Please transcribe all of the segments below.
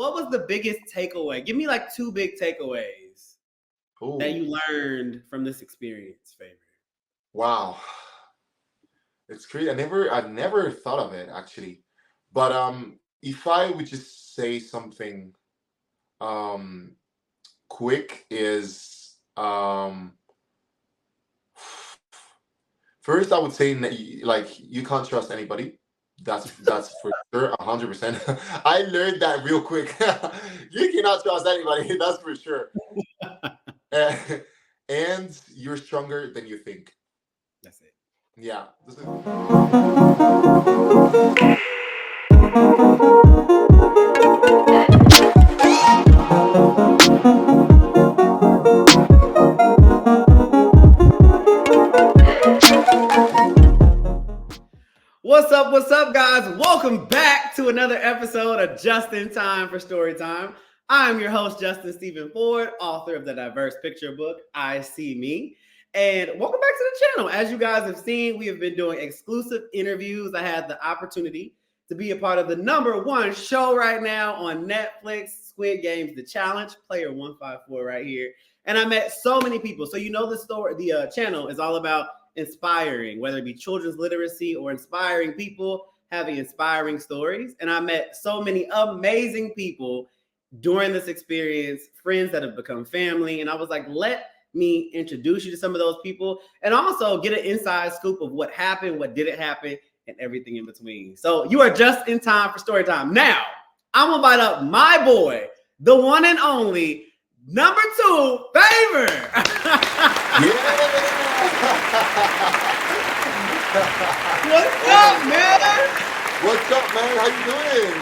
what was the biggest takeaway? Give me like 2 big takeaways that you learned from this experience, Favor. Wow. It's crazy. I never thought of it actually. But if I would just say something um quick is first I would say like you can't trust anybody. That's for sure, 100%. I learned that real quick. You cannot trust anybody. That's for sure. Uh, and you're stronger than you think. That's it. Yeah. This is... What's up, guys? Welcome back to another episode of Just in Time for Storytime. I'm your host, Justin Stephen Ford, author of the diverse picture book, I See Me. And welcome back to the channel. As you guys have seen, we have been doing exclusive interviews. I had the opportunity to be a part of the #1 show right now on Netflix, Squid Game's The Challenge, player 154 right here. And I met so many people. So you know the channel is all about inspiring, whether it be children's literacy or inspiring people having inspiring stories. And I met so many amazing people during this experience, friends that have become family. And I was like, let me introduce you to some of those people and also get an inside scoop of what happened, what didn't happen, and everything in between. So you are just in time for story time. Now, I'm gonna invite up my boy, the one and only #2, Favor. What's up, man? What's up, man? How you doing?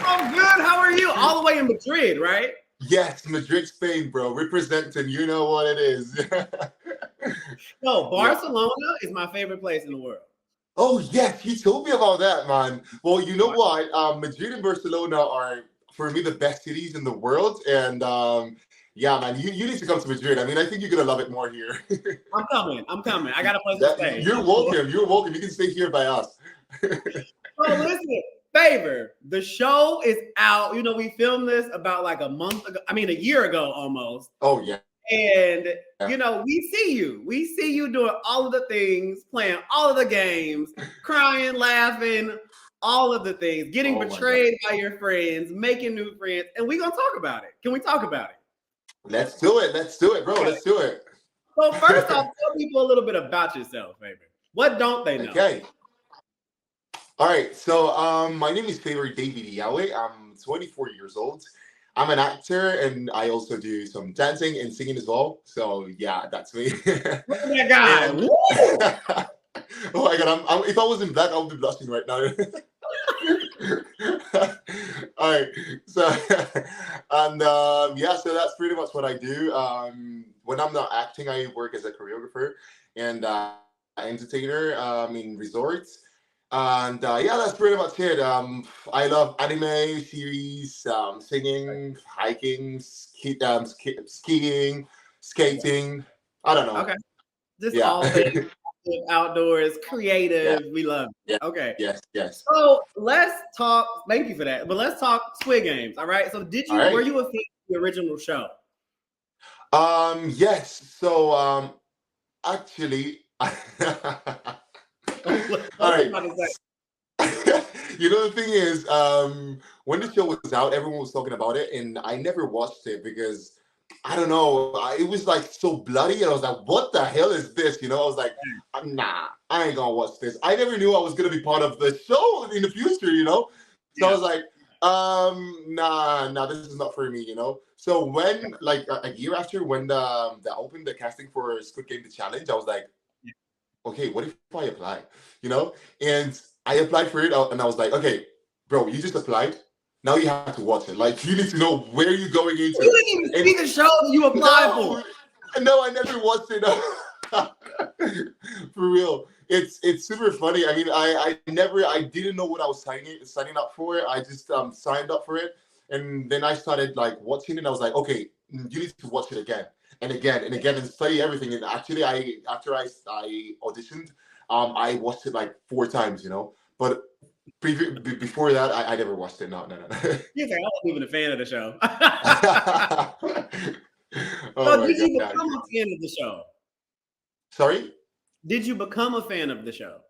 I'm good. How are you? All the way in Madrid, right? Yes, Madrid, Spain, bro. Representing, you know what it is. No, Barcelona is my favorite place in the world. Oh, yes, you told me about that, man. Well, you know what? Madrid and Barcelona are, for me, the best cities in the world. And yeah, man, you need to come to Madrid. I mean, I think you're going to love it more here. I'm coming. I got a place to stay. You're welcome. You're welcome. You can stay here by us. Oh, listen, Favor, the show is out. You know, we filmed this about like a year ago almost. Oh, yeah. And, you know, we see you. We see you doing all of the things, playing all of the games, crying, laughing, all of the things, getting betrayed by your friends, making new friends. And we're going to talk about it. Can we talk about it? Let's do it. Let's do it, bro. Okay. Let's do it. So first off, tell people a little bit about yourself, Favor. What don't they know? Okay. All right. So my name is Favor David Yahweh. I'm 24 years old. I'm an actor, and I also do some dancing and singing as well. So yeah, that's me. Look at that guy. Oh my God! If I was in black, I would be blushing right now. All right. So and yeah, so that's pretty much what I do. When I'm not acting, I work as a choreographer and entertainer in resorts. And yeah, that's pretty much it. I love anime series, singing, hiking, skiing, skating. I don't know. Okay. Just all things outdoors, creative. Yeah. We love it. Yeah. Okay. Yes. So let's talk. Thank you for that. But let's talk Squid Games. All right. So were you a fan of the original show? Yes. So actually. All right. You know, the thing is, when the show was out, everyone was talking about it, and I never watched it because I don't know, it was like so bloody, and I was like, "What the hell is this?" You know, I was like, "Nah, I ain't gonna watch this." I never knew I was gonna be part of the show in the future, you know. So I was like, nah, this is not for me, you know. So when like a year after when they opened the casting for Squid Game The Challenge, I was like, okay, what if I apply? You know? And I applied for it and I was like, okay, bro, you just applied. Now you have to watch it. Like, you need to know where you're going into. You didn't even see the show that you applied for. No, I never watched it. For real. It's super funny. I mean, I didn't know what I was signing up for. I just signed up for it. And then I started like watching it and I was like, okay, you need to watch it again. And again and study everything. And actually, after I auditioned, I watched it like 4 times, you know. But Before that, I never watched it. No. You're like, I wasn't even a fan of the show. Oh So my did you God. become a fan of the show? Sorry? Did you become a fan of the show?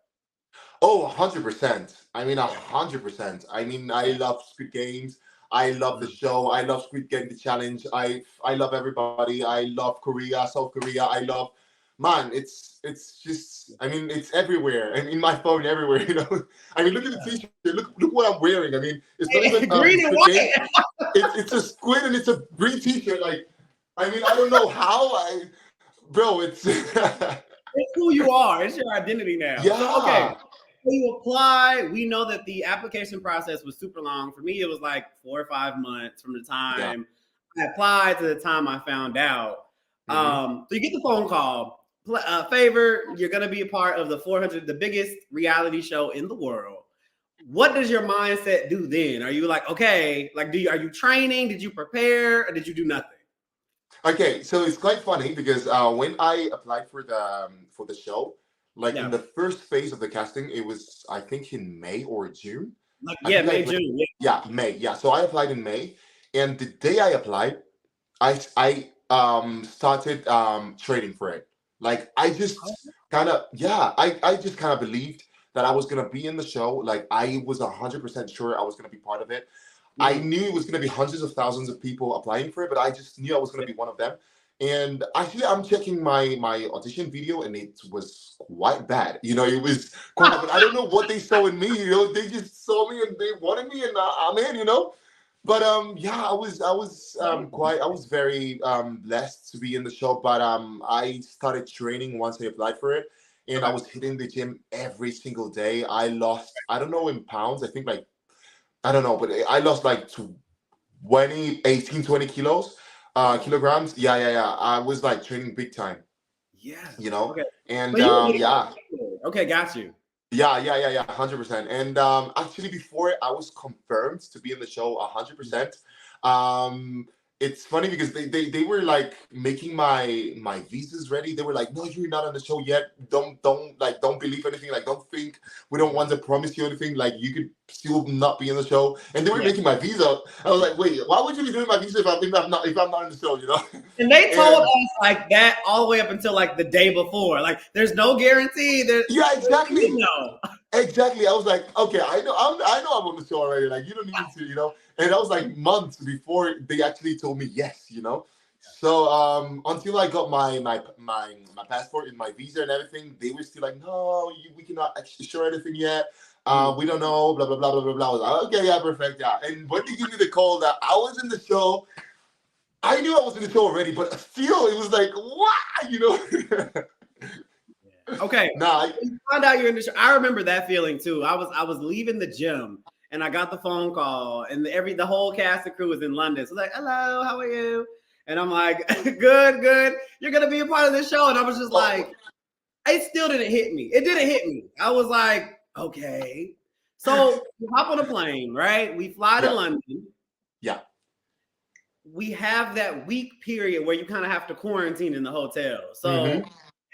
Oh, 100%. I mean, 100%. I mean, I love Squid Games. I love the show. I love Squid Game, the challenge. I love everybody. I love Korea, South Korea. I love, man. It's just. I mean, it's everywhere. And in my phone, everywhere. You know. I mean, look at the T-shirt. Look what I'm wearing. I mean, it's not even Green and Squid Game. white. It's a squid and it's a green T-shirt. Like, I mean, I don't know how. Bro, it's. It's who you are. It's your identity now. Yeah. So, okay. So you apply. We know that the application process was super long. For me, it was like 4 or 5 months from the time I applied to the time I found out. So you get the phone call. FAVOUR, you're going to be a part of the 400, the biggest reality show in the world. What does your mindset do then? Are you like, okay, like, are you training? Did you prepare, or did you do nothing? Okay, so it's quite funny because when I applied for the show, like in the first phase of the casting, it was I think in May or June. Like I think May, June. Yeah, May. Yeah, so I applied in May, and the day I applied, I started training for it. Like I just kind of I just kind of believed that I was gonna be in the show. Like I was 100% sure I was gonna be part of it. I knew it was going to be hundreds of thousands of people applying for it, but I just knew I was going to be one of them. And actually, I'm checking my audition video, and it was quite bad. You know, it was quite. But I don't know what they saw in me. You know, they just saw me and they wanted me, and I'm in. You know, but yeah, I was very blessed to be in the show. But I started training once I applied for it, and I was hitting the gym every single day. I lost, I don't know in pounds, I think like I don't know, but I lost like 20 kilos, kilograms. Yeah. I was like training big time. Yeah. You know, Okay. and yeah. Okay, got you. Yeah, 100%. And actually, before I was confirmed to be in the show 100%. It's funny because they were like making my visas ready. They were like, "No, you're not on the show yet. Don't believe anything. Like, don't think we don't want to promise you anything. Like, you could still not be in the show." And they were making my visa. I was like, "Wait, why would you be doing my visa if I'm not in the show?" You know. And they told us like that all the way up until like the day before. Like, there's no guarantee. Yeah, exactly. You know. Exactly. I was like, okay, I know I'm on the show already. Like, you don't need to, you know. And that was like months before they actually told me yes, you know. So until I got my passport and my visa and everything, they were still like, no, we cannot actually show anything yet. We don't know, blah blah blah blah blah blah. I was like, okay, yeah, perfect, yeah. And when they give me the call that I was in the show, I knew I was in the show already, but still, it was like, what, you know. Okay. You found out you're in the show. I remember that feeling too. I was leaving the gym and I got the phone call, and the whole cast and crew was in London. So like, hello, how are you? And I'm like, good. You're gonna be a part of this show. And I was just like, it still didn't hit me. It didn't hit me. I was like, okay. So we hop on a plane, right? We fly to London. Yeah. We have that week period where you kind of have to quarantine in the hotel. So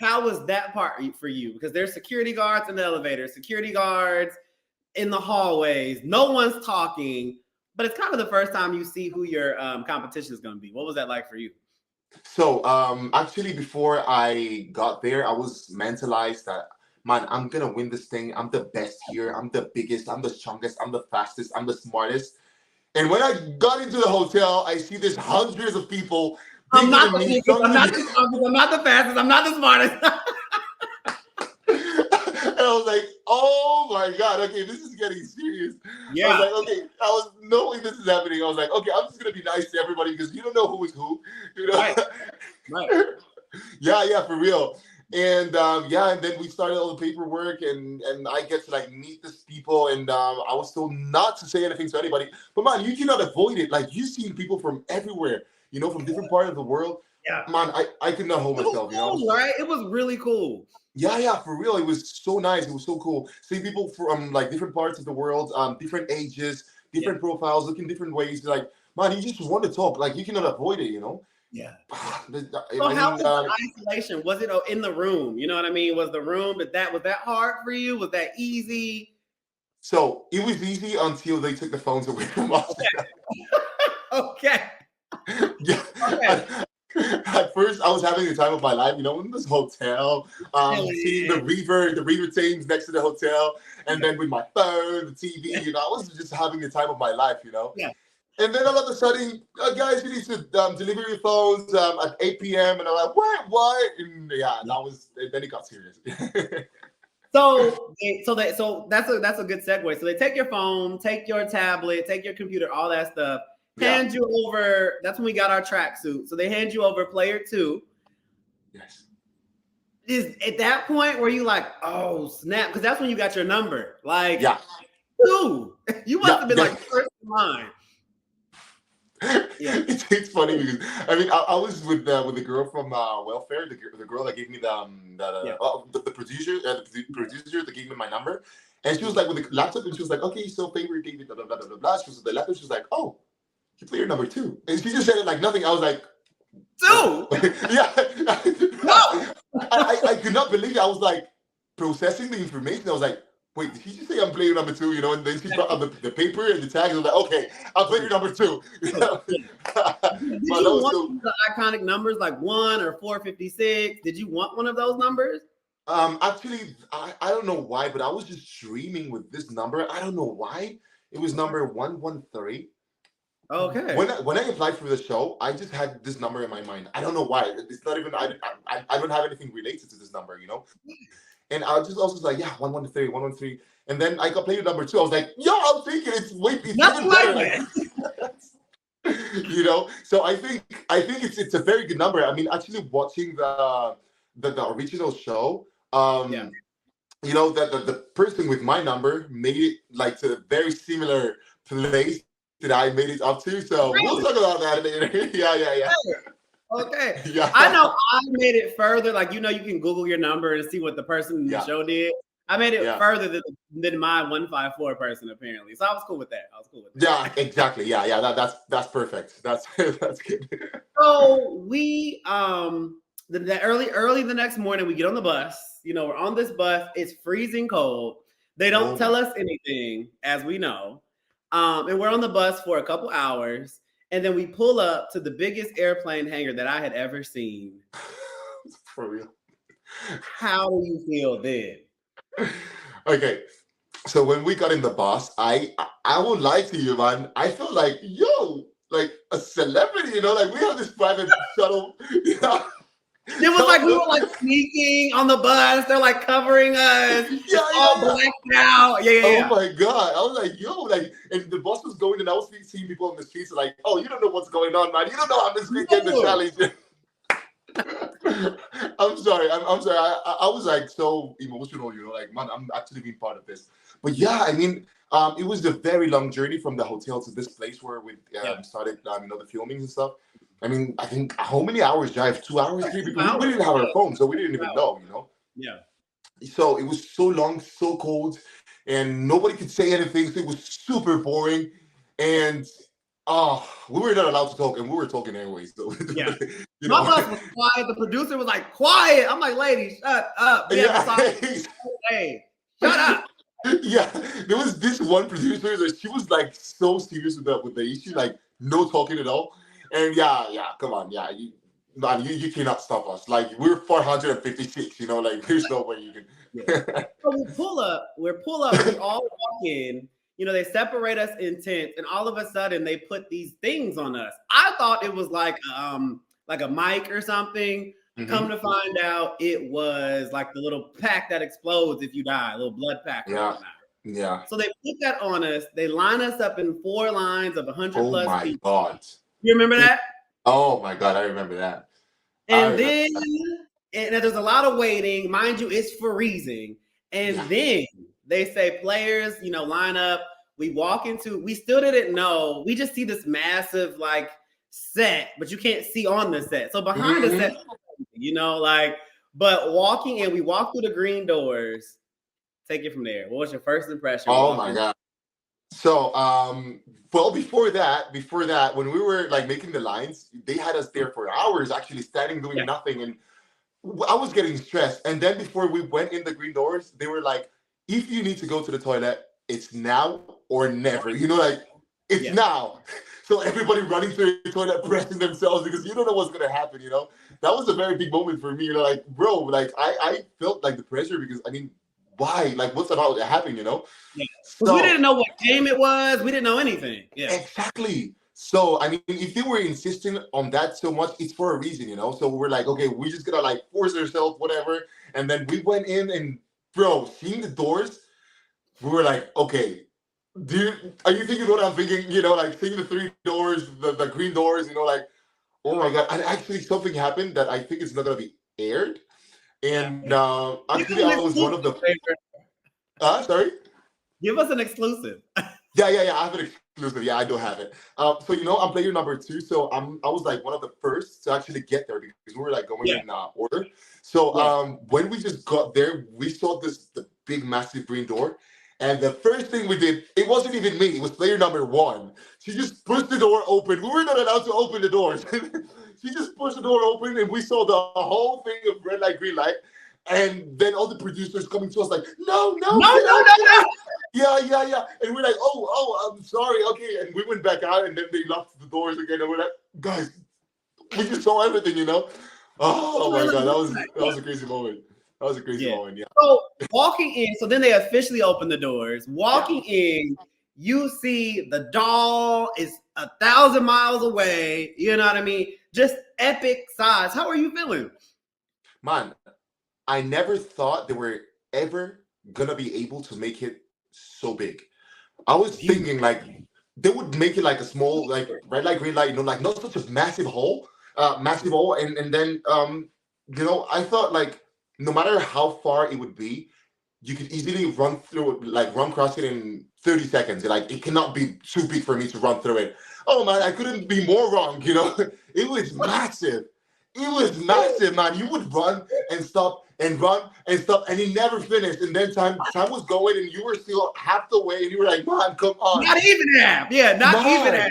how was that part for you? Because there's security guards in the elevator, security guards in the hallways. No one's talking, but it's kind of the first time you see who your competition is going to be. What was that like for you? So actually, before I got there, I was mentalized that, man, I'm going to win this thing. I'm the best here. I'm the biggest. I'm the strongest. I'm the fastest. I'm the smartest. And when I got into the hotel, I see there's hundreds of people. I'm not the biggest, I'm not the fastest, I'm not the smartest. And I was like, oh my God, okay, this is getting serious. Yeah. I was like, okay, I was knowing this is happening. I was like, okay, I'm just gonna be nice to everybody because you don't know who is who, you know? Right. Yeah, for real. And and then we started all the paperwork, and I get to like meet these people, and I was told not to say anything to anybody. But man, you cannot avoid it. Like, you see people from everywhere, you know, from different parts of the world. Yeah, man, I could not hold myself. Cool, you know, right? It was really cool. Yeah, for real. It was so nice. It was so cool. See people from like different parts of the world, different ages, different profiles, looking different ways. Like, man, you just want to talk. Like, you cannot avoid it, you know. Yeah. So how was the isolation? Was it in the room? You know what I mean? Was the room was that hard for you? Was that easy? So it was easy until they took the phones away from us. Okay. Yeah. Okay. At first, I was having the time of my life, in this hotel, seeing the river Thames next to the hotel, and then with my phone, the TV, I was just having the time of my life. Yeah. And then all of a sudden, guys, you need to deliver your phones at 8 p.m. And I'm like, what? And then it got serious. So that's a good segue. So they take your phone, take your tablet, take your computer, all that stuff, hand you over. That's when we got our tracksuit. So they hand you over player 2. Yes. Is at that point where you like, oh snap, because that's when you got your number. Like, 2. You must have been like first in line. Yeah, it's funny because I was with the girl from welfare, the girl that gave me the producer that gave me my number, and she was like with the laptop, and she was like, okay, so favorite David, blah blah blah blah blah. She was with the laptop, she was like, oh, you play your number 2, and she just said it like nothing. I was like, 2? Yeah. No. I could not believe it. I was like processing the information. I was like, wait, did he just say I'm playing number 2? And then she brought out the paper and the tag. I was like, okay, I'll play your number 2. Did you want the iconic numbers like 1 or 456? Did you want one of those numbers? Actually, I don't know why, but I was just dreaming with this number. I don't know why. It was number 113. Okay. When I applied for the show, I just had this number in my mind. I don't know why. It's not even. I don't have anything related to this number, And I just also was like, 113, 113. And then I got played number 2. I was like, I'm thinking it's even better. So I think it's a very good number. I mean, actually watching the original show, the person with my number made it like to a very similar place that I made it up to. So we'll talk about that later. Yeah. Okay. Yeah. I know I made it further. Like, you can Google your number and see what the person in the show did. I made it further than my 154 person, apparently. So I was cool with that. Yeah, exactly. Yeah. That's perfect. That's good. So we the early the next morning, we get on the bus. We're on this bus. It's freezing cold. They don't tell us anything, as we know. And we're on the bus for a couple hours. And then we pull up to the biggest airplane hangar that I had ever seen. For real. How do you feel then? Okay. So when we got in the bus, I won't lie to you, man. I felt like, like a celebrity, like we have this private shuttle. It was like we were like sneaking on the bus. They're like covering us. All blacked out. Yeah. Oh my God. I was like, and the bus was going, and I was seeing people on the streets like, oh, you don't know what's going on, man. You don't know how this weekend the challenge. I'm sorry. I'm sorry. I was like so emotional, like, man, I'm actually being part of this. But yeah, I mean, it was a very long journey from the hotel to this place where we started, the filming and stuff. I mean, I think how many hours drive? 2 hours, 3 because we didn't have our phone, so we didn't even know, Yeah. So it was so long, so cold, and nobody could say anything. So it was super boring, and we were not allowed to talk, and we were talking anyways. So yeah, my bus was quiet. The producer was like, "Quiet." I'm like, "Lady, shut up." Hey, shut up. Yeah, there was this one producer that she was like so serious with the issue, like no talking at all. And come on, you cannot stop us. Like we're 456, like there's no way you can. So we pull up, we all walk in. They separate us in tents, and all of a sudden they put these things on us. I thought it was like a mic or something. Mm-hmm. Come to find out, it was like the little pack that explodes if you die, a little blood pack. Yeah. So they put that on us. They line us up in 4 lines of 100 plus people. Oh my God. You remember that? Oh my God, I remember that. And then there's a lot of waiting. Mind you, it's freezing. And then they say, players, line up. We walk into, we still didn't know. We just see this massive set, but you can't see on the set. So behind the set, but walking in, we walk through the green doors. Take it from there. What was your first impression? Oh my God. So, well, before that, when we were making the lines, they had us there for hours, actually standing doing nothing, and I was getting stressed. And then before we went in the green doors, they were like, "If you need to go to the toilet, it's now or never. You know, like it's now. So everybody running through the toilet, pressing themselves because you don't know what's gonna happen. You know, that was a very big moment for me. You know, like bro, like I felt like the pressure because I mean, why? Like what's about to happen? You know? Yeah. Because we didn't know what game it was. We didn't know anything. Yeah. Exactly. So I mean, if they were insisting on that so much, it's for a reason, you know. So we're like, okay, we're just gonna like force ourselves, whatever. And then we went in, and bro, seeing the doors, we were like, okay, are you thinking what I'm thinking? You know, like seeing the three doors, the green doors, you know, like, oh my god. And actually, something happened that I think is not gonna be aired. And actually, I was one of the. Sorry. Give us an exclusive. Yeah. I have an exclusive. Yeah, I do have it. So you know, I'm player number 2. So I was like one of the first to actually get there because we were like going in order. So when we just got there, we saw the big massive green door. And the first thing we did, it wasn't even me, it was player number 1. She just pushed the door open. We were not allowed to open the doors. She just pushed the door open and we saw the whole thing of red light, green light. And then all the producers coming to us like, no. Yeah. And we're like, oh, I'm sorry. Okay. And we went back out and then they locked the doors again. And we're like, guys, we just saw everything, you know? Oh my God. That was a crazy moment. That was a crazy moment. Yeah. So walking in, so then they officially open the doors. Walking in, you see the doll is 1,000 miles away. You know what I mean? Just epic size. How are you feeling? Man, I never thought they were ever gonna be able to make it so big. I was thinking like they would make it like a small, like red light, green light, you know, like not such a massive hole, and then you know, I thought like no matter how far it would be, you could easily run through it, like run across it in 30 seconds. Like it cannot be too big for me to run through it. Oh man, I couldn't be more wrong, you know. It was massive. It was massive, man. You would run and stop and run and stop, and it never finished. And then time was going, and you were still half the way, and you were like, man, come on. Not even half. Yeah, not even half.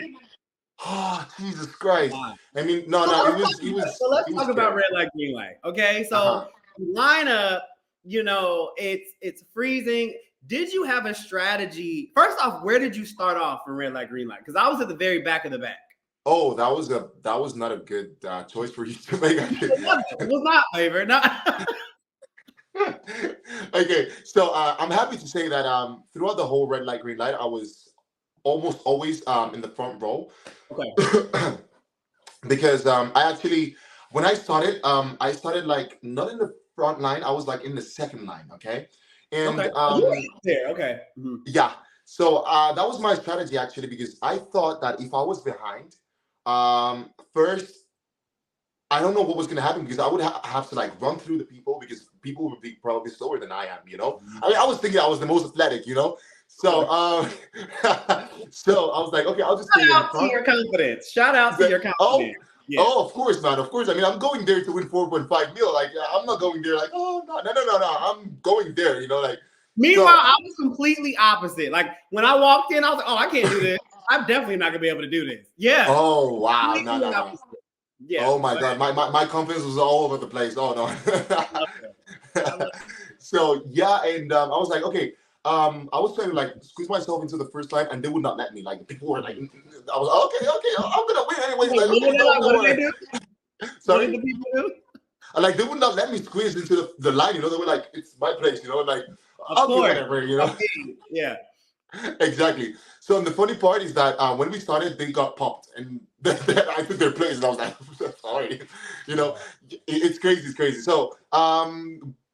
Oh, Jesus Christ. Wow. I mean, no, it was. So let's talk about red light, green light. Okay, so lineup, you know, it's freezing. Did you have a strategy? First off, where did you start off for red light, green light? Because I was at the very back of the back. Oh, that was not a good choice for you to make. It was not favorite. Not. Okay, so I'm happy to say that throughout the whole red light, green light, I was almost always in the front row. Okay. Because I actually, when I started like not in the front line. I was like in the second line. Okay, and there. Okay. Mm-hmm. Yeah. So that was my strategy actually, because I thought that if I was behind, first, I don't know what was going to happen because I would have to like run through the people because people would be probably slower than I am, you know? I mean, I was thinking I was the most athletic, you know? So, so I was like, okay, I'll just Shout out to your confidence. Shout out to your confidence. Oh, of course, man. Of course. I mean, I'm going there to win 4.5 mil. Like, I'm not going there like, oh, no. I'm going there, you know, like. Meanwhile, I was completely opposite. Like, when I walked in, I was like, oh, I can't do this. I'm definitely not going to be able to do this. Yeah. Oh, wow. No. Yeah. Oh, my God. My confidence was all over the place. Oh, no. So, yeah. And I was like, okay. I was trying to like squeeze myself into the first line, and they would not let me. Like people were like, I was okay, I'm gonna win anyways. Like, what did they do? Sorry, what did the people do? Like they would not let me squeeze into the line. You know, they were like, it's my place. You know, like okay, whatever. You know, yeah, exactly. So, and the funny part is that when we started, they got popped, and I took their place, and I was like, sorry. You know, it's crazy. It's crazy. So,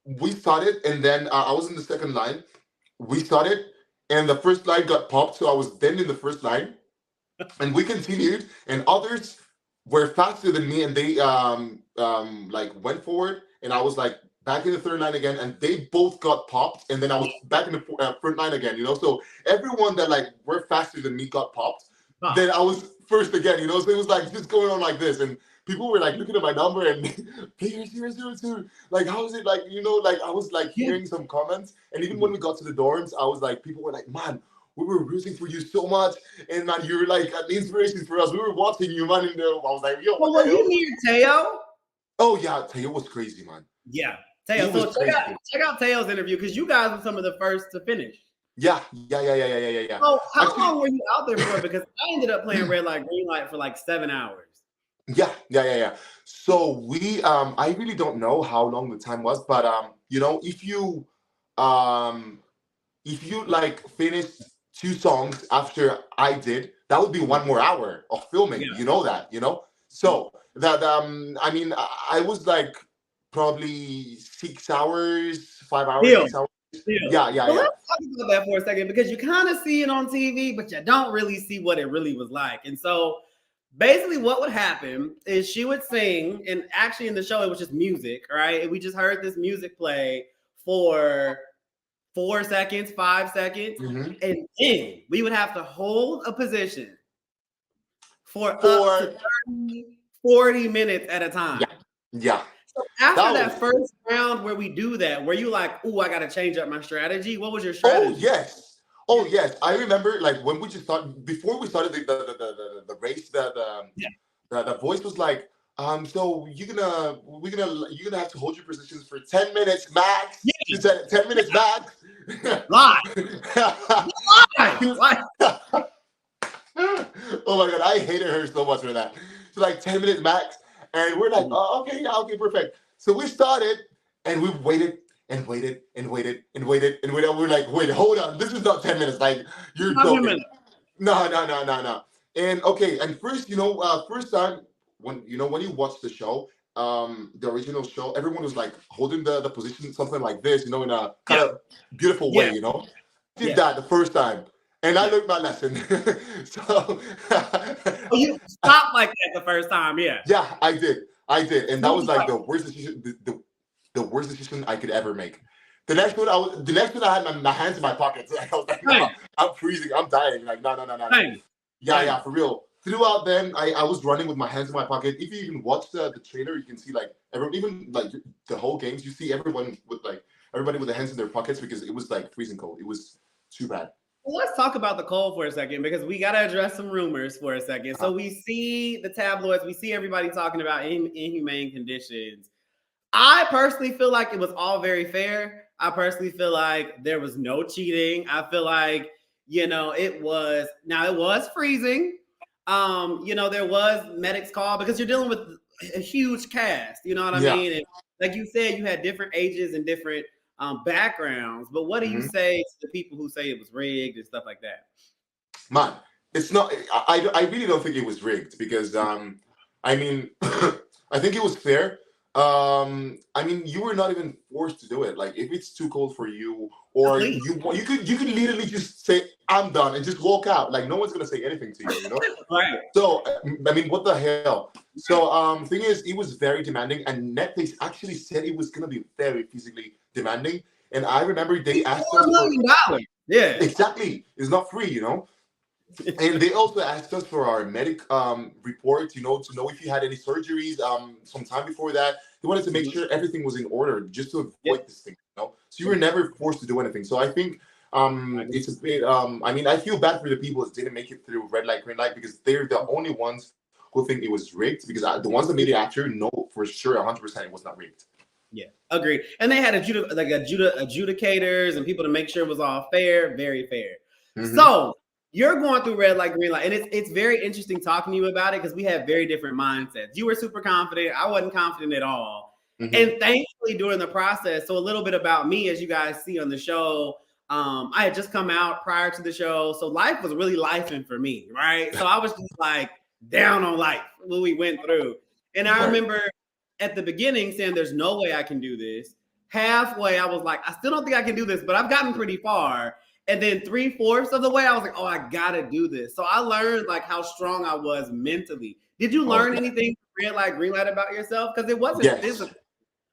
we started, and then I was in the second line. We started, and the first line got popped, so I was then in the first line, and we continued, and others were faster than me, and they like went forward, and I was like back in the third line again, and they both got popped, and then I was back in the front line again, you know. So everyone that like were faster than me got popped. Then I was first again, you know. So it was like just going on like this, and people were like looking at my number and player 002. Like, how is it like, you know, like I was like hearing some comments. And even when we got to the dorms, I was like, people were like, man, we were rooting for you so much. And man, you were like an inspiration for us. We were watching you, man. And I was like, yo. Well, were you near Teo? Oh, yeah. Teo was crazy, man. Yeah. Teo. So check out Teo's interview because you guys were some of the first to finish. Yeah. So how Actually, long were you out there for? Because I ended up playing red light, green light for like 7 hours. yeah. So I really don't know how long the time was, but um if you like finished two songs after I did, that would be Mhm. 1 more hour of filming. Yeah. You know that, So that I mean, I was like probably 6 hours, 5 hours, Deal. 6 hours. Deal. Yeah. So let's talk about that for a second because you kind of see it on TV, but you don't really see what it really was like. And so basically what would happen is she would sing, and actually in the show it was just music, right? And we just heard this music play for 4 seconds, 5 seconds, hmm and then we would have to hold a position for up to For 30, 40 minutes at a time. yeah, yeah. So after That that was first round where we do that, were you like, "Ooh, I got to change up my strategy"? What was your oh strategy? yes. Oh yes. I remember like when we just started before we started the race, Yeah. the voice was like, so you're gonna have to hold your positions for 10 minutes max. She Yeah. said 10 minutes max. Lie. Lie. She was- Like, oh my god, I hated her so much for that. She's like 10 minutes max. And we're like, oh, okay, yeah, okay, perfect. So we started and we waited and waited and waited and waited and waited. We're like, wait, hold on. This is not 10 minutes. Like, you're not a joking. minute. No. And okay, and first, first time when you watch the show, the original show, everyone was like holding the position, something like this, in a kind Yeah. of beautiful Yeah. way. Did Yeah. that the first time, and I Yeah. learned my lesson. So, Oh, you stopped like that the first time. Yeah. yeah, I did, and that You was was like like, the worst decision, the worst decision I could ever make. The next one, I had my hands in my pockets. Like, I was like, no, "Dang, I'm freezing, I'm dying. Like, no. dang, Yeah, dang." for real. Throughout then, I was running with my hands in my pocket. If you even watch the trailer, you can see like everyone, even like the whole games, you see everybody with their hands in their pockets because it was like freezing cold. It was too bad. Well, let's talk about the cold for a second because we got to address some rumors for a second. So we see the tabloids, we see everybody talking about inhumane conditions. I personally feel like it was all very fair. I personally feel like there was no cheating. I feel like, it was freezing. There was medics call because you're dealing with a huge cast, you know what I Yeah. mean? And like you said, you had different ages and different backgrounds. But what do you hmm say to the people who say it was rigged and stuff like that? Man, it's not. I really don't think it was rigged because I mean, I think it was fair. I mean, you were not even forced to do it. Like, if it's too cold for you, or Please. you could literally just say I'm done and just walk out. Like, no one's gonna say anything to you. Right. So I mean, what the hell? So thing is, it was very demanding, and Netflix actually said it was gonna be very physically demanding. And I remember they asked $4 us for million. Yeah. exactly. It's not free. And they also asked us for our medic report, to know if you had any surgeries some time before that. They wanted to make sure everything was in order just to Yeah. avoid this thing. So you were never forced to do anything. So I think it's a bit I mean, I feel bad for the people that didn't make it through red light, green light, because they're the only ones who think it was rigged, because the ones that made it after know for sure 100% it was not rigged. Yeah, agreed. And they had adjudicators and people to make sure it was all fair, very fair. Mm-hmm. So you're going through red light, green light, and it's very interesting talking to you about it because we have very different mindsets. You were super confident. I wasn't confident at all. Mm-hmm. And thankfully, during the process, so a little bit about me, as you guys see on the show, I had just come out prior to the show, so life was really lifing for me, right? So I was just like down on life when we went through, and I remember at the beginning saying there's no way I can do this. Halfway, I was like, I still don't think I can do this, but I've gotten pretty far. And then 3/4 of the way, I was like, oh, I gotta do this. So I learned like how strong I was mentally. Did you learn anything red light, green light about yourself? Because it wasn't physical.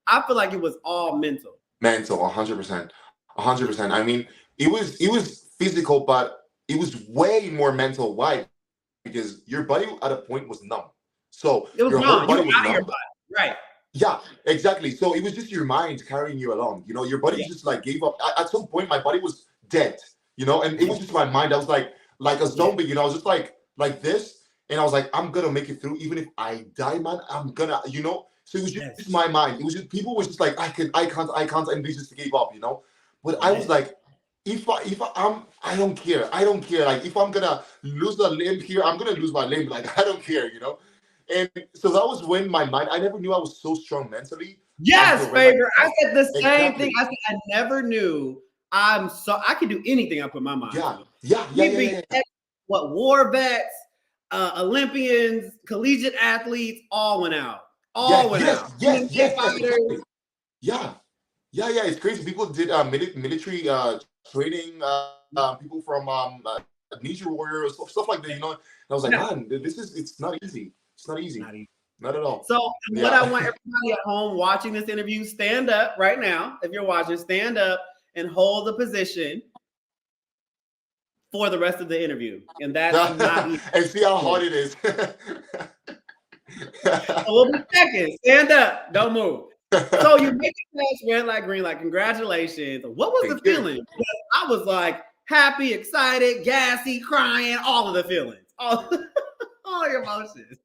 I feel like it was all mental. Mental, 100%. 100%. I mean, it was physical, but it was way more mental. Why? Because your body at a point was numb. So it was your numb. whole body was numb. Your body. Right. Yeah, exactly. So it was just your mind carrying you along. Your body just like gave up. At some point, my body was dead. And it was just my mind. I was like a zombie. I was just like this, and I was like, I'm gonna make it through, even if I die, man. I'm gonna. So it was just my mind. It was just people was just like, I can't, and they just gave up. But I was like, I don't care. I don't care. Like if I'm gonna lose a limb here, I'm gonna lose my limb. Like I don't care, you know. And so that was when my mind. I never knew I was so strong mentally Yes, until red light. favor. I said the same thing. Exactly. I said I never knew I could do anything I put my mind Yeah. to. Yeah. Yeah. We Yeah. be Yeah. Yeah. war vets, Olympians, collegiate athletes, all went out. All Yes. went Yes. out. Yes. MMA Yes. Yes. fighters. Exactly. Yeah. Yeah. Yeah. It's crazy. People did military training. People from Ninja Warriors, stuff like that. You know. And I was like, Yeah. man, this is. It's not easy. It's not easy. Not even. Not at all. So what I Yeah. want everybody at home watching this interview, stand up right now. If you're watching, stand up and hold the position for the rest of the interview. And that's not easy. And see how hard it is. So we'll be checking. Stand up. Don't move. So you make it past red light, green light. Congratulations. What was the feeling? Because I was like happy, excited, gassy, crying, all of the feelings. All your emotions.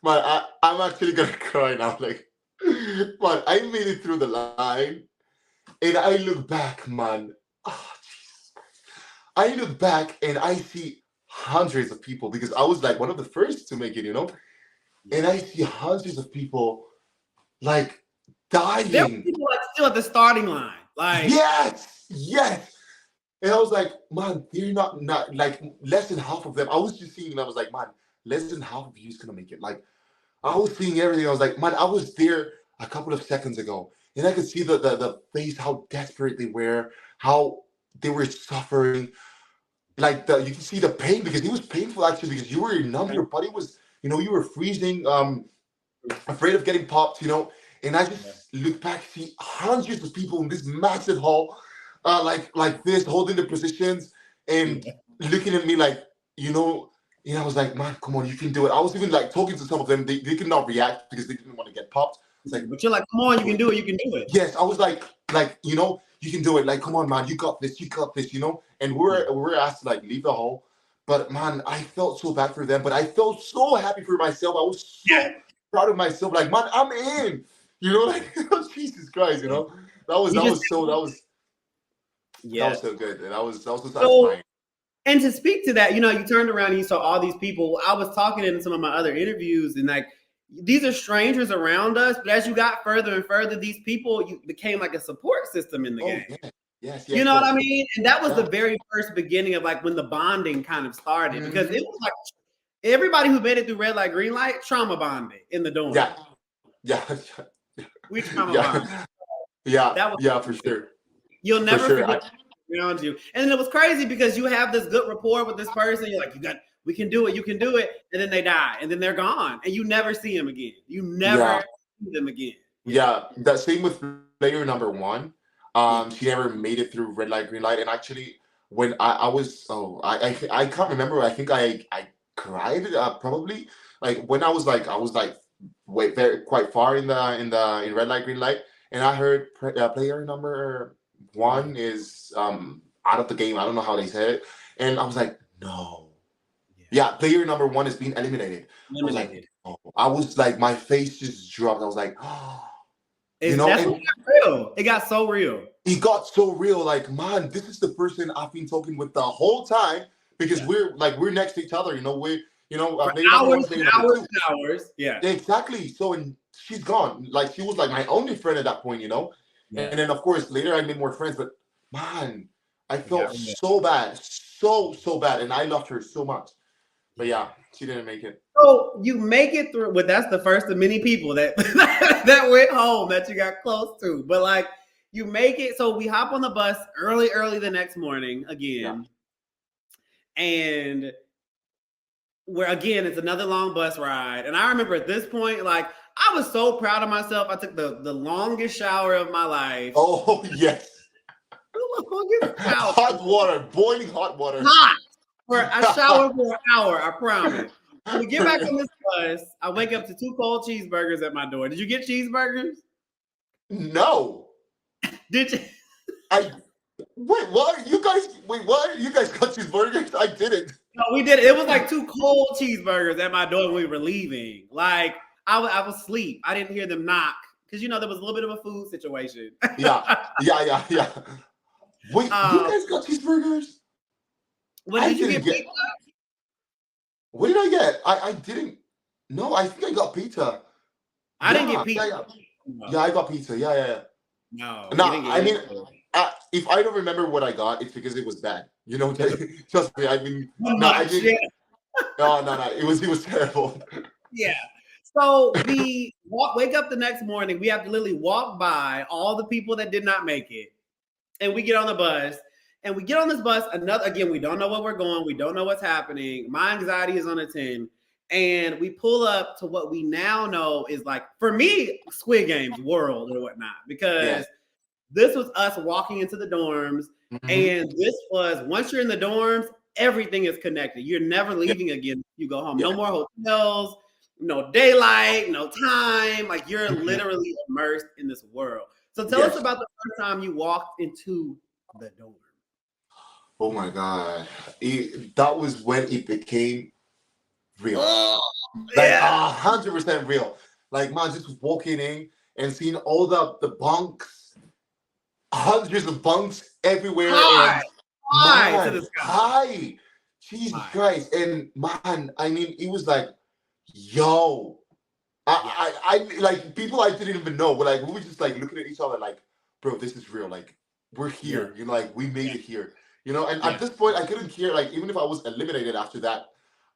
Man, I'm actually gonna cry now. Like, man, I made it through the line, and I look back, man. Oh, Jesus. I look back and I see hundreds of people because I was like one of the first to make it, you know. And I see hundreds of people like There were dying. people like still at the starting line. Like, Yes, yes. And I was like, man, they're not like less than half of them. I was just seeing, and I was like, man, less than half of you is gonna make it. Like, I was seeing everything. I was like, man, I was there a couple of seconds ago, and I could see the face, how desperate they were, how they were suffering. Like you can see the pain because it was painful actually because you were numb, your body was, you know, you were freezing, afraid of getting popped, you know. And I just look back, see hundreds of people in this massive hall, like this, holding the positions and looking at me like, you know. And I was like, man, come on, you can do it. I was even like talking to some of them. They could not react because they didn't want to get popped. It's like, but you're like, come on, you can do it. You can do it. yes, I was like, you know, you can do it. Like, come on, man, you got this, you know. And we're asked to like leave the hall, but man, I felt so bad for them, but I felt so happy for myself. I was so proud of myself. Like, man, I'm in. You know, like Jesus Christ, you know, that was so good. And that was so satisfying. And to speak to that, you know, you turned around and you saw all these people. I was talking in some of my other interviews, and like these are strangers around us, but as you got further and further, these people became like a support system in the game. Yeah. Yes, you know what I mean? And that was the very first beginning of like when the bonding kind of started, because it was like everybody who made it through red light, green light, trauma bonded in the dorm. Yeah. We trauma bonded. Yeah, for sure. You'll never forget around you. And it was crazy because you have this good rapport with this person. You're like, we can do it, you can do it. And then they die, and then they're gone, and you never see them again. You never see them again. Yeah, that same with player number one. She never made it through red light, green light. And actually, when I was, I can't remember. I think I cried probably like when I was like quite far in red light, green light, and I heard player number one is out of the game. I don't know how they said it, and I was like, no. Yeah, player number one is being eliminated. I was like, my face just dropped. I was like, oh. You know, that's what got real. It got so real. It got so real. Like, man, this is the person I've been talking with the whole time because we're next to each other. You know, hours. Yeah, exactly. So, and she's gone. Like, she was like my only friend at that point. You know, and then of course later I made more friends. But man, I felt so bad, so bad, and I loved her so much. But yeah, she didn't make it. So you make it through. Well, that's the first of many people that that went home that you got close to. But like you make it. So we hop on the bus early the next morning again, and it's another long bus ride. And I remember at this point, like I was so proud of myself. I took the longest shower of my life. Oh yes, hot water, boiling hot water. Hot. I showered for an hour, I promise. When we get back on this bus, I wake up to 2 cold cheeseburgers at my door. Did you get cheeseburgers? No. Did you? Wait, what? You guys got cheeseburgers? I didn't. No, we did it. It was like 2 cold cheeseburgers at my door when we were leaving. Like, I was asleep. I didn't hear them knock because, you know, there was a little bit of a food situation. Yeah. Wait, you guys got cheeseburgers? What I did you didn't get? get. What did I get? I didn't. No, I think I got pizza. I didn't get Yeah, pizza. yeah, I got pizza. Yeah. No, you No, didn't get I mean, anything. if I don't remember what I got, it's because it was bad. You know, trust me. I mean, no, I Much, didn't. yeah. No. It was terrible. Yeah. So we wake up the next morning. We have to literally walk by all the people that did not make it, and we get on the bus. And we get on this bus. Again, we don't know where we're going. We don't know what's happening. My anxiety is on a 10. And we pull up to what we now know is like, for me, Squid Game's world or whatnot, because this was us walking into the dorms. Mm-hmm. And this was, once you're in the dorms, everything is connected. You're never leaving again. You go home. No more hotels, no daylight, no time. Like you're literally immersed in this world. So tell us about the first time you walked into the dorm. Oh my God. That was when it became real. Like 100% real. Like, man, just walking in and seeing all the bunks, hundreds of bunks everywhere. High to the sky. High. Jesus Christ. And man, I mean, it was like, yo. I like people I didn't even know. But like we were just like looking at each other like, bro, this is real. Like, we're here. You know, like we made it here. You know, and at this point, I couldn't care. Like, even if I was eliminated after that,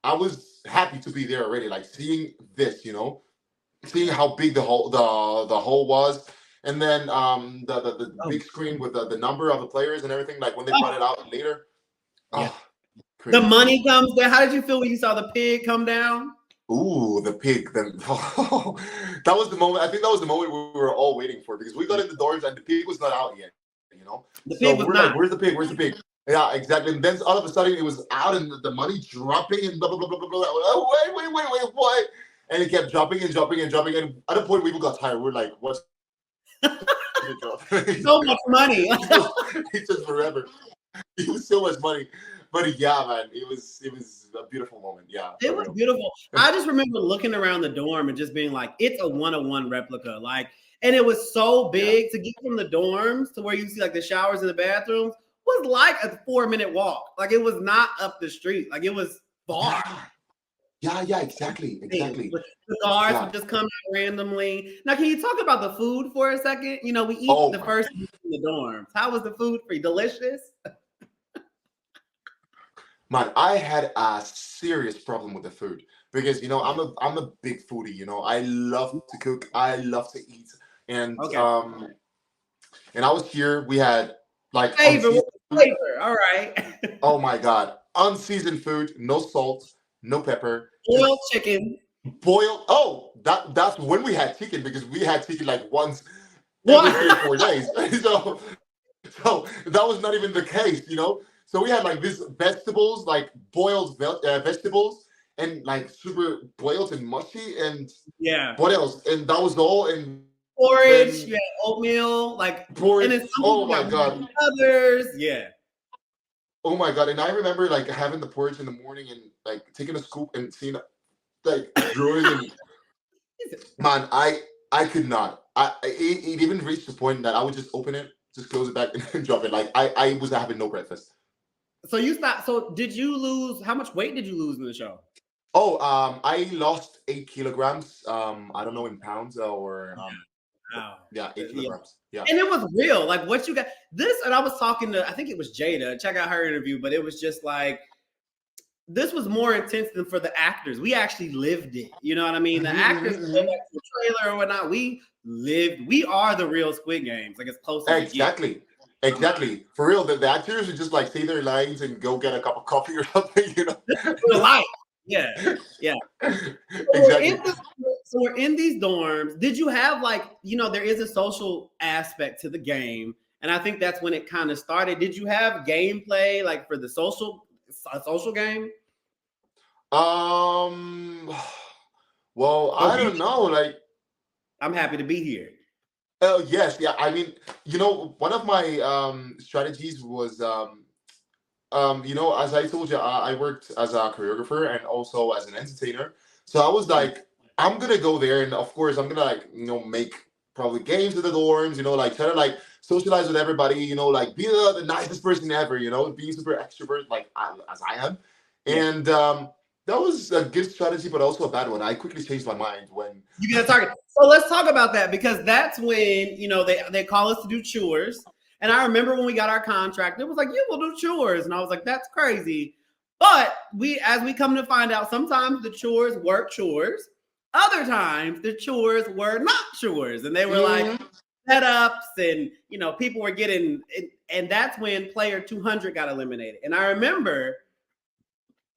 I was happy to be there already. Like, seeing this, you know, seeing how big the hole was, and then the big screen with the number of the players and everything. Like when they brought it out later. The money comes there. How did you feel when you saw the pig come down? Ooh, the pig. Then that was the moment. I think that was the moment we were all waiting for, because we got in the doors and the pig was not out yet. You know, so we're like, "Where's the pig? Where's the pig?" Yeah, exactly. And then all of a sudden it was out and the money dropping and blah, blah, blah, blah, blah, blah. Oh, wait, what? And it kept dropping and dropping and dropping. And at a point, we even got tired. We're like, what's so much money. It took forever. It was so much money. But yeah, man, it was a beautiful moment. Yeah. It was beautiful. I just remember looking around the dorm and just being like, it's a 1-on-1 replica. Like, and it was so big to get from the dorms to where you see like the showers and the bathrooms. Was like a 4-minute walk. Like it was not up the street. Like it was far. Yeah, exactly. The guards would just come out randomly. Now, can you talk about the food for a second? You know, we eat the first week in the dorms. How was the food for you? Delicious? Man, I had a serious problem with the food because, you know, I'm a big foodie. You know, I love to cook. I love to eat. And and I was here. We had like flavor. All right. Oh my God. Unseasoned food, no salt, no pepper. Boiled chicken. Oh, that's when we had chicken, because we had chicken like once every 3 or 4 days. So that was not even the case, you know? So we had like these vegetables, like boiled vegetables, and like super boiled and mushy, and what else? And that was all. And porridge, you had oatmeal, like porridge. And oh my God. Others, Oh my God. And I remember like having the porridge in the morning and like taking a scoop and seeing like growing and man, I could not. It even reached the point that I would just open it, just close it back and drop it. Like I was having no breakfast. So you stopped. So did you lose? How much weight did you lose in the show? Oh, I lost 8 kilograms. I don't know in pounds or 8 kilograms. Yeah. And it was real. Like what you got this, and I was talking to, I think it was Jada. Check out her interview, but it was just like, this was more intense than for the actors. We actually lived it. You know what I mean? The actors, like the trailer or whatnot, we lived. We are the real Squid Games. Like, as close as Exactly. For real, the actors would just like say their lines and go get a cup of coffee or something, you know? Real life. Yeah. Exactly. So we're in these dorms. Did you have like, you know, there is a social aspect to the game. And I think that's when it kind of started. Did you have gameplay like for the social game? Well, I don't know. Like, I'm happy to be here. Oh yes, yeah. I mean, you know, one of my strategies was, you know, as I told you, I worked as a choreographer and also as an entertainer. So I was like, I'm gonna go there, and of course, I'm gonna like, you know, make probably games in the dorms. You know, like try to like socialize with everybody, you know, like be the nicest person ever, you know, being super extrovert, like as I am. And that was a good strategy, but also a bad one. I quickly changed my mind when you get a target. So let's talk about that, because that's when, you know, they call us to do chores. And I remember when we got our contract, it was like, you will do chores. And I was like, that's crazy. But as we come to find out, sometimes the chores were chores. Other times the chores were not chores. And they were like setups, and, you know, people were getting, and that's when player 200 got eliminated. And I remember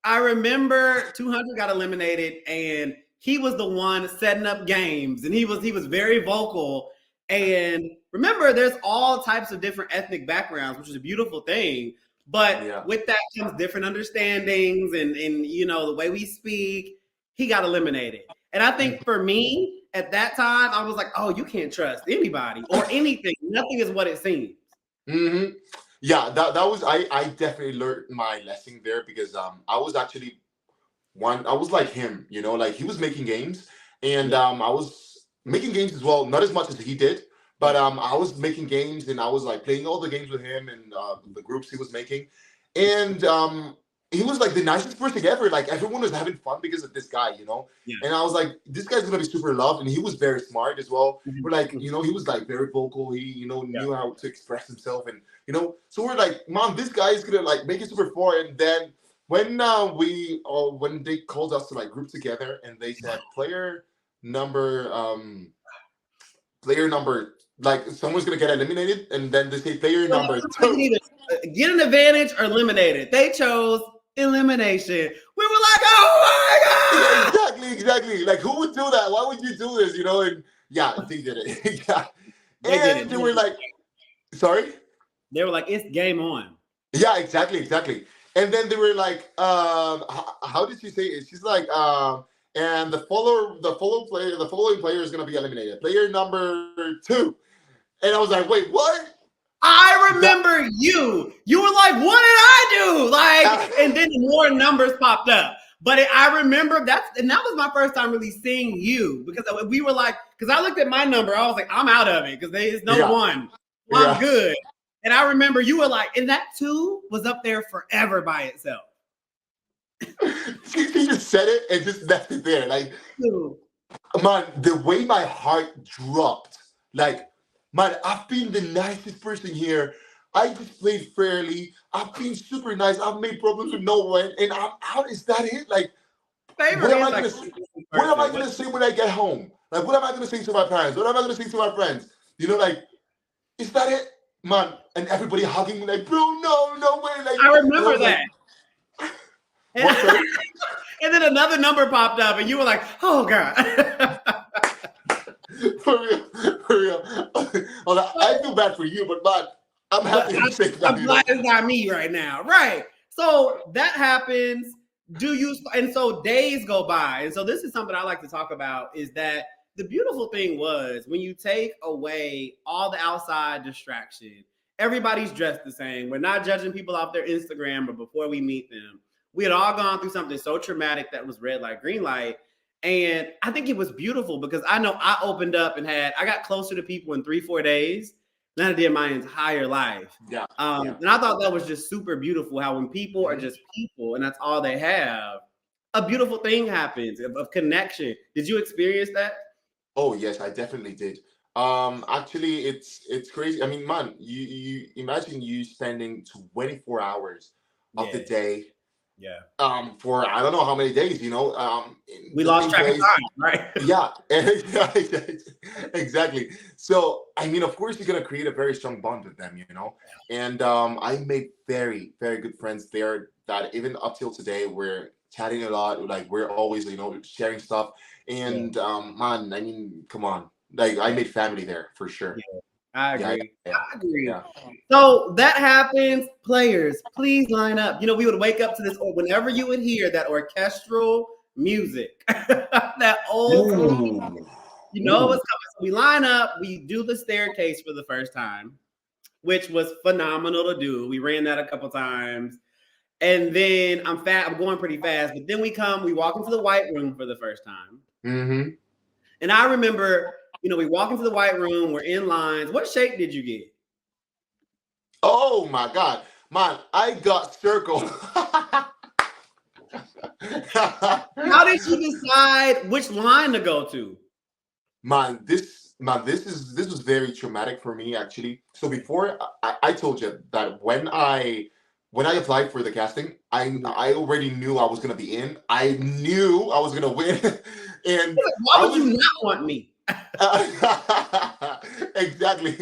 200 got eliminated, and he was the one setting up games, and he was very vocal. And remember, there's all types of different ethnic backgrounds, which is a beautiful thing. But with that comes different understandings, and you know, the way we speak. He got eliminated. And I think for me at that time, I was like, oh, you can't trust anybody or anything. Nothing is what it seems. Yeah, that was I definitely learned my lesson there, because I was actually I was like him, you know, like he was making games, and I was making games as well, not as much as he did, but I was making games, and I was like playing all the games with him and the groups he was making, and he was like the nicest person ever. Like everyone was having fun because of this guy, you know. And I was like, this guy's gonna be super loved, and he was very smart as well. We're like, you know, he was like very vocal. He, you know, knew how to express himself, and you know, so we're like, Mom, this guy is gonna like make it super far. And then when when they called us to like group together, and they said player number like someone's gonna get eliminated, and then they say player number 2. Get an advantage or eliminated. They chose elimination. We were like, oh my God! Exactly. Like, who would do that? Why would you do this? You know? And they did it. They were like, sorry. They were like, it's game on. Yeah, exactly. And then they were like, how did she say it? She's like, and the following player is gonna be eliminated. Player number 2. And I was like, wait, what? I remember you. You were like, what did I do? Like, and then more numbers popped up. But I remember that was my first time really seeing you, because we were like, because I looked at my number, I was like, I'm out of it, because there's no one. I'm good. And I remember you were like, and that 2 was up there forever by itself. She just said it and just left it there. Like, man, the way my heart dropped, like, man, I've been the nicest person here. I just played fairly. I've been super nice. I've made problems with no one, and I'm out. Is that it? Like, what am I gonna say when I get home? Like, what am I gonna say to my parents? What am I gonna say to my friends? You know, like, is that it, man? And everybody hugging me, like, bro, no way. Like, I remember that. And then another number popped up, and you were like, oh God. For real. I feel bad for you, but man, I'm happy to say that. I'm glad it's not me right now. Right. So that happens. And so days go by. And so this is something I like to talk about, is that the beautiful thing was when you take away all the outside distraction, everybody's dressed the same. We're not judging people off their Instagram, but before we meet them, we had all gone through something so traumatic that was red light, green light. And I think it was beautiful, because I know I opened up and I got closer to people in 3-4 days than I did my entire life. And I thought that was just super beautiful, how when people are just people and that's all they have, a beautiful thing happens of connection. Did you experience that? Oh yes, I definitely did. Actually, it's crazy. I mean, man, you imagine you spending 24 hours of the day. For I don't know how many days, you know. We lost track of time, right? Yeah, exactly. So I mean, of course, you're gonna create a very strong bond with them, you know. And I made very, very good friends there that even up till today we're chatting a lot. Like, we're always, you know, sharing stuff. And man, I mean, come on, like, I made family there for sure. I agree. I agree. So that happens. Players, please line up. You know, we would wake up to this, or whenever you would hear that orchestral music, that old, you know what's coming. So we line up, we do the staircase for the first time, which was phenomenal to do. We ran that a couple times. And then I'm going pretty fast, but then we walk into the white room for the first time. And I remember, you know, we walk into the white room, we're in lines. What shape did you get? Oh my God, man, I got circled. How did you decide which line to go to? This was very traumatic for me actually. So before I told you that when I applied for the casting, I already knew I was gonna be in. I knew I was gonna win, and Why I would you was not want me? exactly.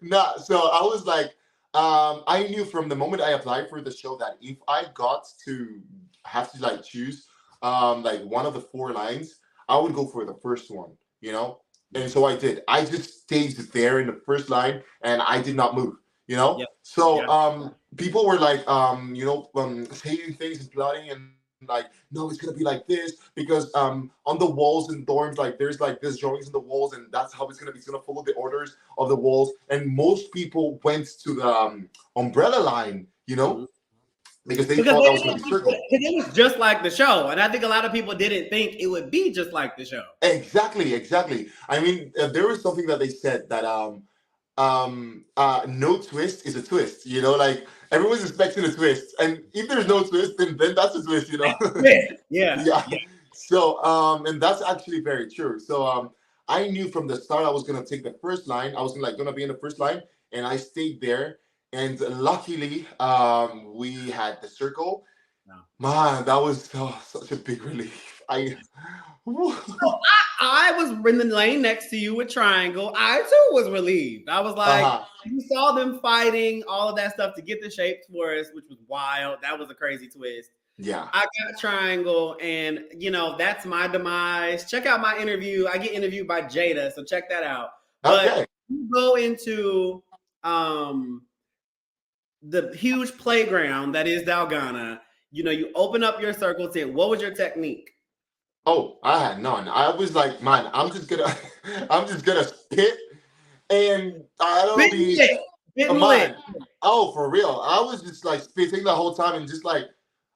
Nah, so I was like, I knew from the moment I applied for the show that if I got to have to like choose like one of the four lines, I would go for the first one, you know? And so I did. I just stayed there in the first line and I did not move, you know? Yeah, So yeah. people were like saying things and plotting and like, no, it's gonna be like this because on the walls and dorms, like there's like this drawings in the walls, and that's how it's gonna be. It's gonna follow the orders of the walls. And most people went to the umbrella line, you Mhm. know, because they Because thought they that was gonna didn't be think circle. it was just like the show, and I think a lot of people didn't think it would be just like the show. Exactly, exactly. I mean, there was something that they said that no twist is a twist, you know, like everyone's expecting a twist, and if there's no twist, then that's a twist, you know. Yeah, yeah, Yeah. yeah. So and that's actually very true. So I knew from the start I was gonna take the first line. I was like gonna be in the first line, and I stayed there. And luckily, we had the circle. No. Man, that was such a big relief. I I was in the lane next to you with Triangle. I too was relieved. I was like, uh-huh. you saw them fighting all of that stuff to get the shapes for us, which was wild. That was a crazy twist. Yeah. I got Triangle, and that's my demise. Check out my interview. I get interviewed by Jada, so check that out. But Okay. you go into the huge playground that is Dalgona. You open up your circle tent. What was your technique? Oh, I had none. I was like, man, I'm just gonna I'm just gonna spit and I don't Bit be lit. Bit lit. man. Oh, for real. I was just like spitting the whole time and just like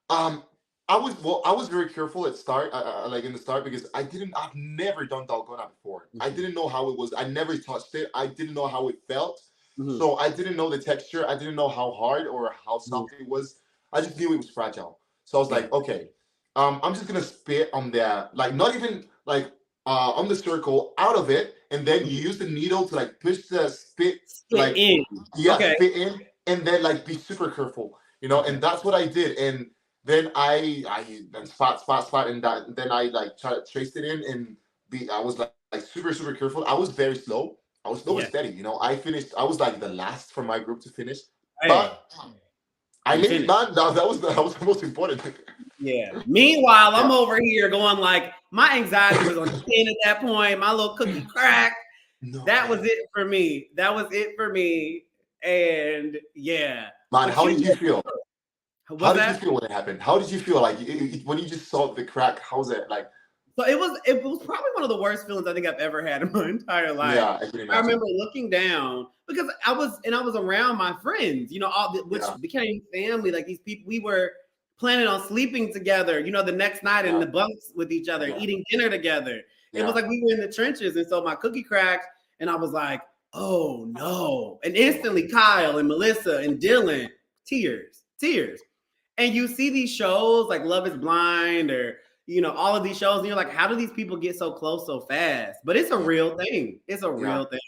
um I was very careful at start like in the start because I've never done Dalgona before. I Mhm. didn't know how it was. I never touched it. I didn't know how it felt. Mhm. So I didn't know the texture. I didn't know how hard or how Mhm. soft it was. I just knew it was fragile. So I was Yeah. like, okay, I'm just gonna spit on the like not even like on the circle out of it, and then you Mhm. use the needle to like push the spit Spit like in. yeah Okay. spit in, and then like be super careful, you know. Okay. And that's what I did. And then I then spot, and then I like try to trace it in and be. I was like super careful. I was very slow. I was slow and Yeah. steady. You know, I finished. I was like the last from my group to finish, Hey, but I you made it, finished. man. That was the most important. Yeah. Meanwhile, I'm Yeah. over here going like my anxiety was on 10 at that point. My little cookie crack. No That was way, it for me. That was it for me. And yeah. man. But How did you feel? How what's did you that? feel when it happened? How did you feel like when you just saw the crack? How's it like? So it was probably one of the worst feelings I think I've ever had in my entire life. Yeah, I can I imagine. remember looking down because I was around my friends, which Yeah, became family. Like these people, we were planning on sleeping together, the next night in yeah, the bunks with each other, yeah, eating dinner together. It was yeah. like we were in the trenches, and so my cookie cracked, and I was like, "Oh no!" And Oh, instantly, Kyle and Melissa and Dylan, tears. And you see these shows like Love is Blind or all of these shows, and you're like, how do these people get so close so fast? But it's a yeah, real thing. It's a yeah, real thing.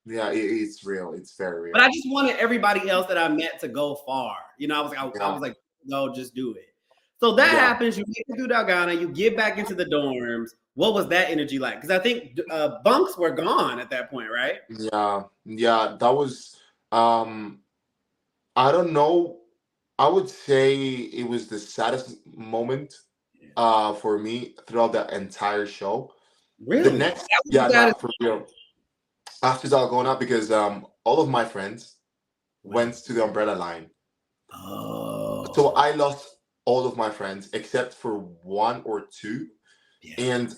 yeah. It's real. It's very But I real. just wanted everybody else that I met to go far. I Yeah, was like, no, just do it. So that yeah. happens. You make it through Dalgona. You get back into the dorms. What was that energy like? Because I think bunks were gone at that point, right? Yeah, yeah, that was I don't know. I would say it was the saddest moment Yeah. for me throughout the entire show. The Really? next That was yeah, the saddest. not for real. After Dalgona because all of my friends Wow. went to the umbrella line. So Oh, I lost all of my friends except for one or two. yeah. And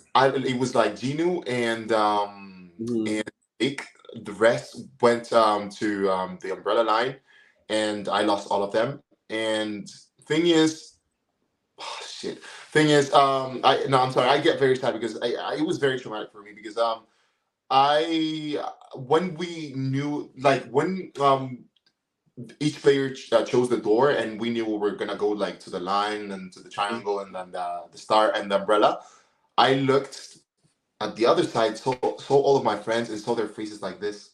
it was like Ginu Mhm. and Nick. The rest went to the umbrella line, and I lost all of them. And thing is, oh, shit. Thing is, I no, I'm sorry. I get very sad because it was very traumatic for me because I when we knew like when each player chose the door, and we knew we were gonna go like to the line and to the triangle and then the star and the umbrella. I looked at the other side, saw all of my friends and saw their faces like this.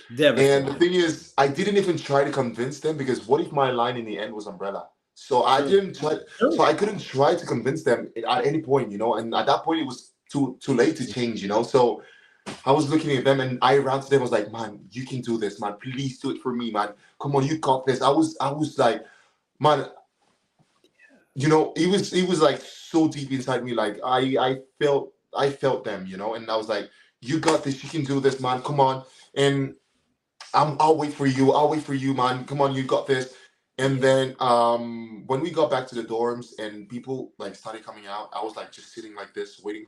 And the Devastating. thing is, I didn't even try to convince them, because what if my line in the end was umbrella? So I True. didn't try. So I couldn't try to convince them at any point, And at that point, it was too late to change, So I was looking at them, and I ran to them. I was like, "Man, you can do this, man. Please do it for me, man. Come on, you got this." I was like, man, it was like so deep inside me. Like I felt them, and I was like, "You got this. You can do this, man. Come on." And I'll wait for you. I'll wait for you, man. Come on, you got this. And then when we got back to the dorms and people like started coming out, I was like just sitting like this, waiting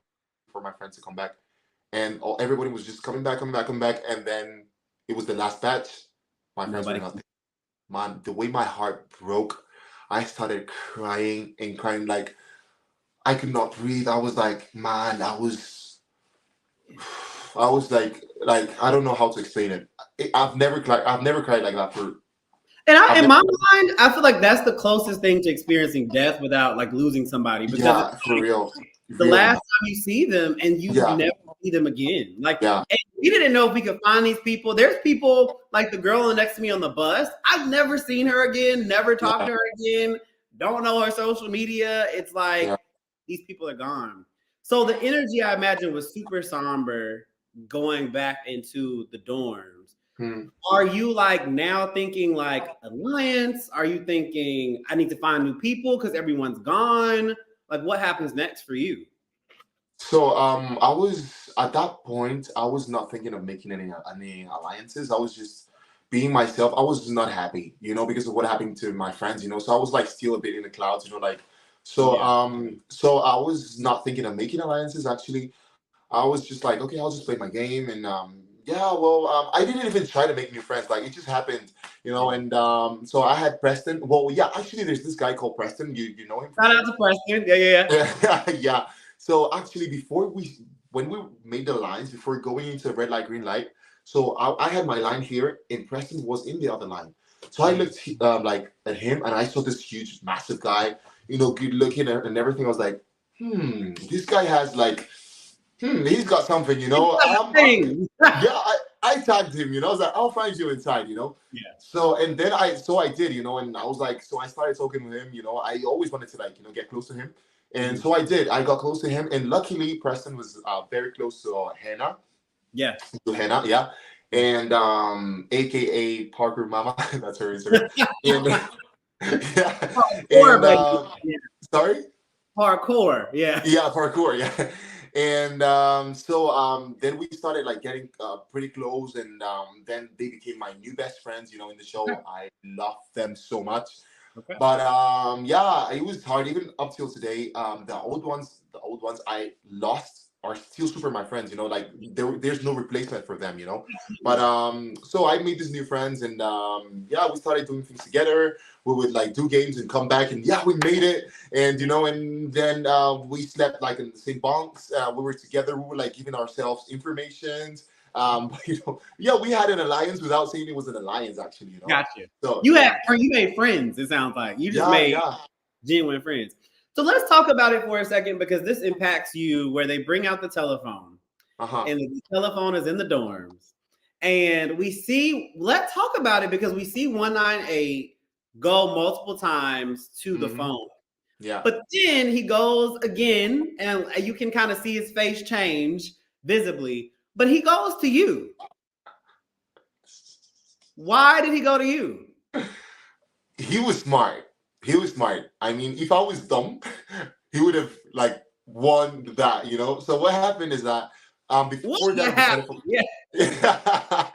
for my friends to come back. And everybody was just coming back, coming back, coming back. And then it was the last batch. My friends were Nobody. not there. Man, the way my heart broke, I started crying and crying like I could not breathe. I was like, man, I was like I don't know how to explain it. I've never cried like that for. And I've in never. my mind, I feel like that's the closest thing to experiencing death without like losing somebody, because it's Yeah, for like real, the real. last time you see them and you Yeah, never see them again. Like, yeah, and we didn't know if we could find these people. There's people like the girl next to me on the bus. I've never seen her again, never talked yeah, to her again, don't know her social media. It's yeah. like these people are gone. So the energy, I imagine, was super somber going back into the dorms. Hmm. Are you like now thinking like alliance? Are you thinking I need to find new people because everyone's gone? Like, what happens next for you? So I was at that point. I was not thinking of making any alliances. I was just being myself. I was not happy, because of what happened to my friends. So I was like still a bit in the clouds, like. So Yeah. so I was not thinking of making alliances. Actually, I was just like, okay, I'll just play my game, and yeah. Well, I didn't even try to make new friends. Like it just happened, Yeah. And so I had Preston. Well, yeah, actually, there's this guy called Preston. You know him for Shout out sure. to Preston. Yeah, yeah, yeah. Yeah, yeah. So actually, when we made the lines before going into red light, green light, so I had my line here, and Preston was in the other line. So I looked like at him, and I saw this huge, massive guy, good looking and everything. I was like, this guy has like, he's got something, It's like a thing. yeah. I tagged him, I was like, I'll find you inside. Yeah. So and then I did, and I was like, so I started talking to him, I always wanted to like, get close to him. And Mhm. so I did. I got close to him, and luckily Preston was very close to Hannah. Yeah. To Hannah, yeah, and AKA Parker Mama, that's her Instagram. And yeah, Parkour, and baby. Yeah. sorry, Parkour. Yeah. yeah, parkour, yeah. And so then we started like getting pretty close, and then they became my new best friends. In the show, I love them so much. Okay. But yeah, it was hard even up till today. The old ones I lost are still super my friends. Like there's no replacement for them. But so I made these new friends, and yeah, we started doing things together. We would like do games and come back, and yeah, we made it. And and then we slept like in the same bunks. We were together. We were like giving ourselves informations. Yeah, we had an alliance without saying it was an alliance. Actually, Gotcha. So You made friends. It sounds like you just yeah, made yeah. genuine friends. So let's talk about it for a second because this impacts you. Where they bring out the telephone, Uh-huh. and the telephone is in the dorms, and we see. Let's talk about it because we see 198 go multiple times to the Hmm. phone. Yeah. But then he goes again, and you can kind of see his face change visibly. But he goes to you. Why did he go to you? He was smart. He was smart. I mean, if I was dumb, he would have like won that. So what happened is that before What that we started happened? Yeah.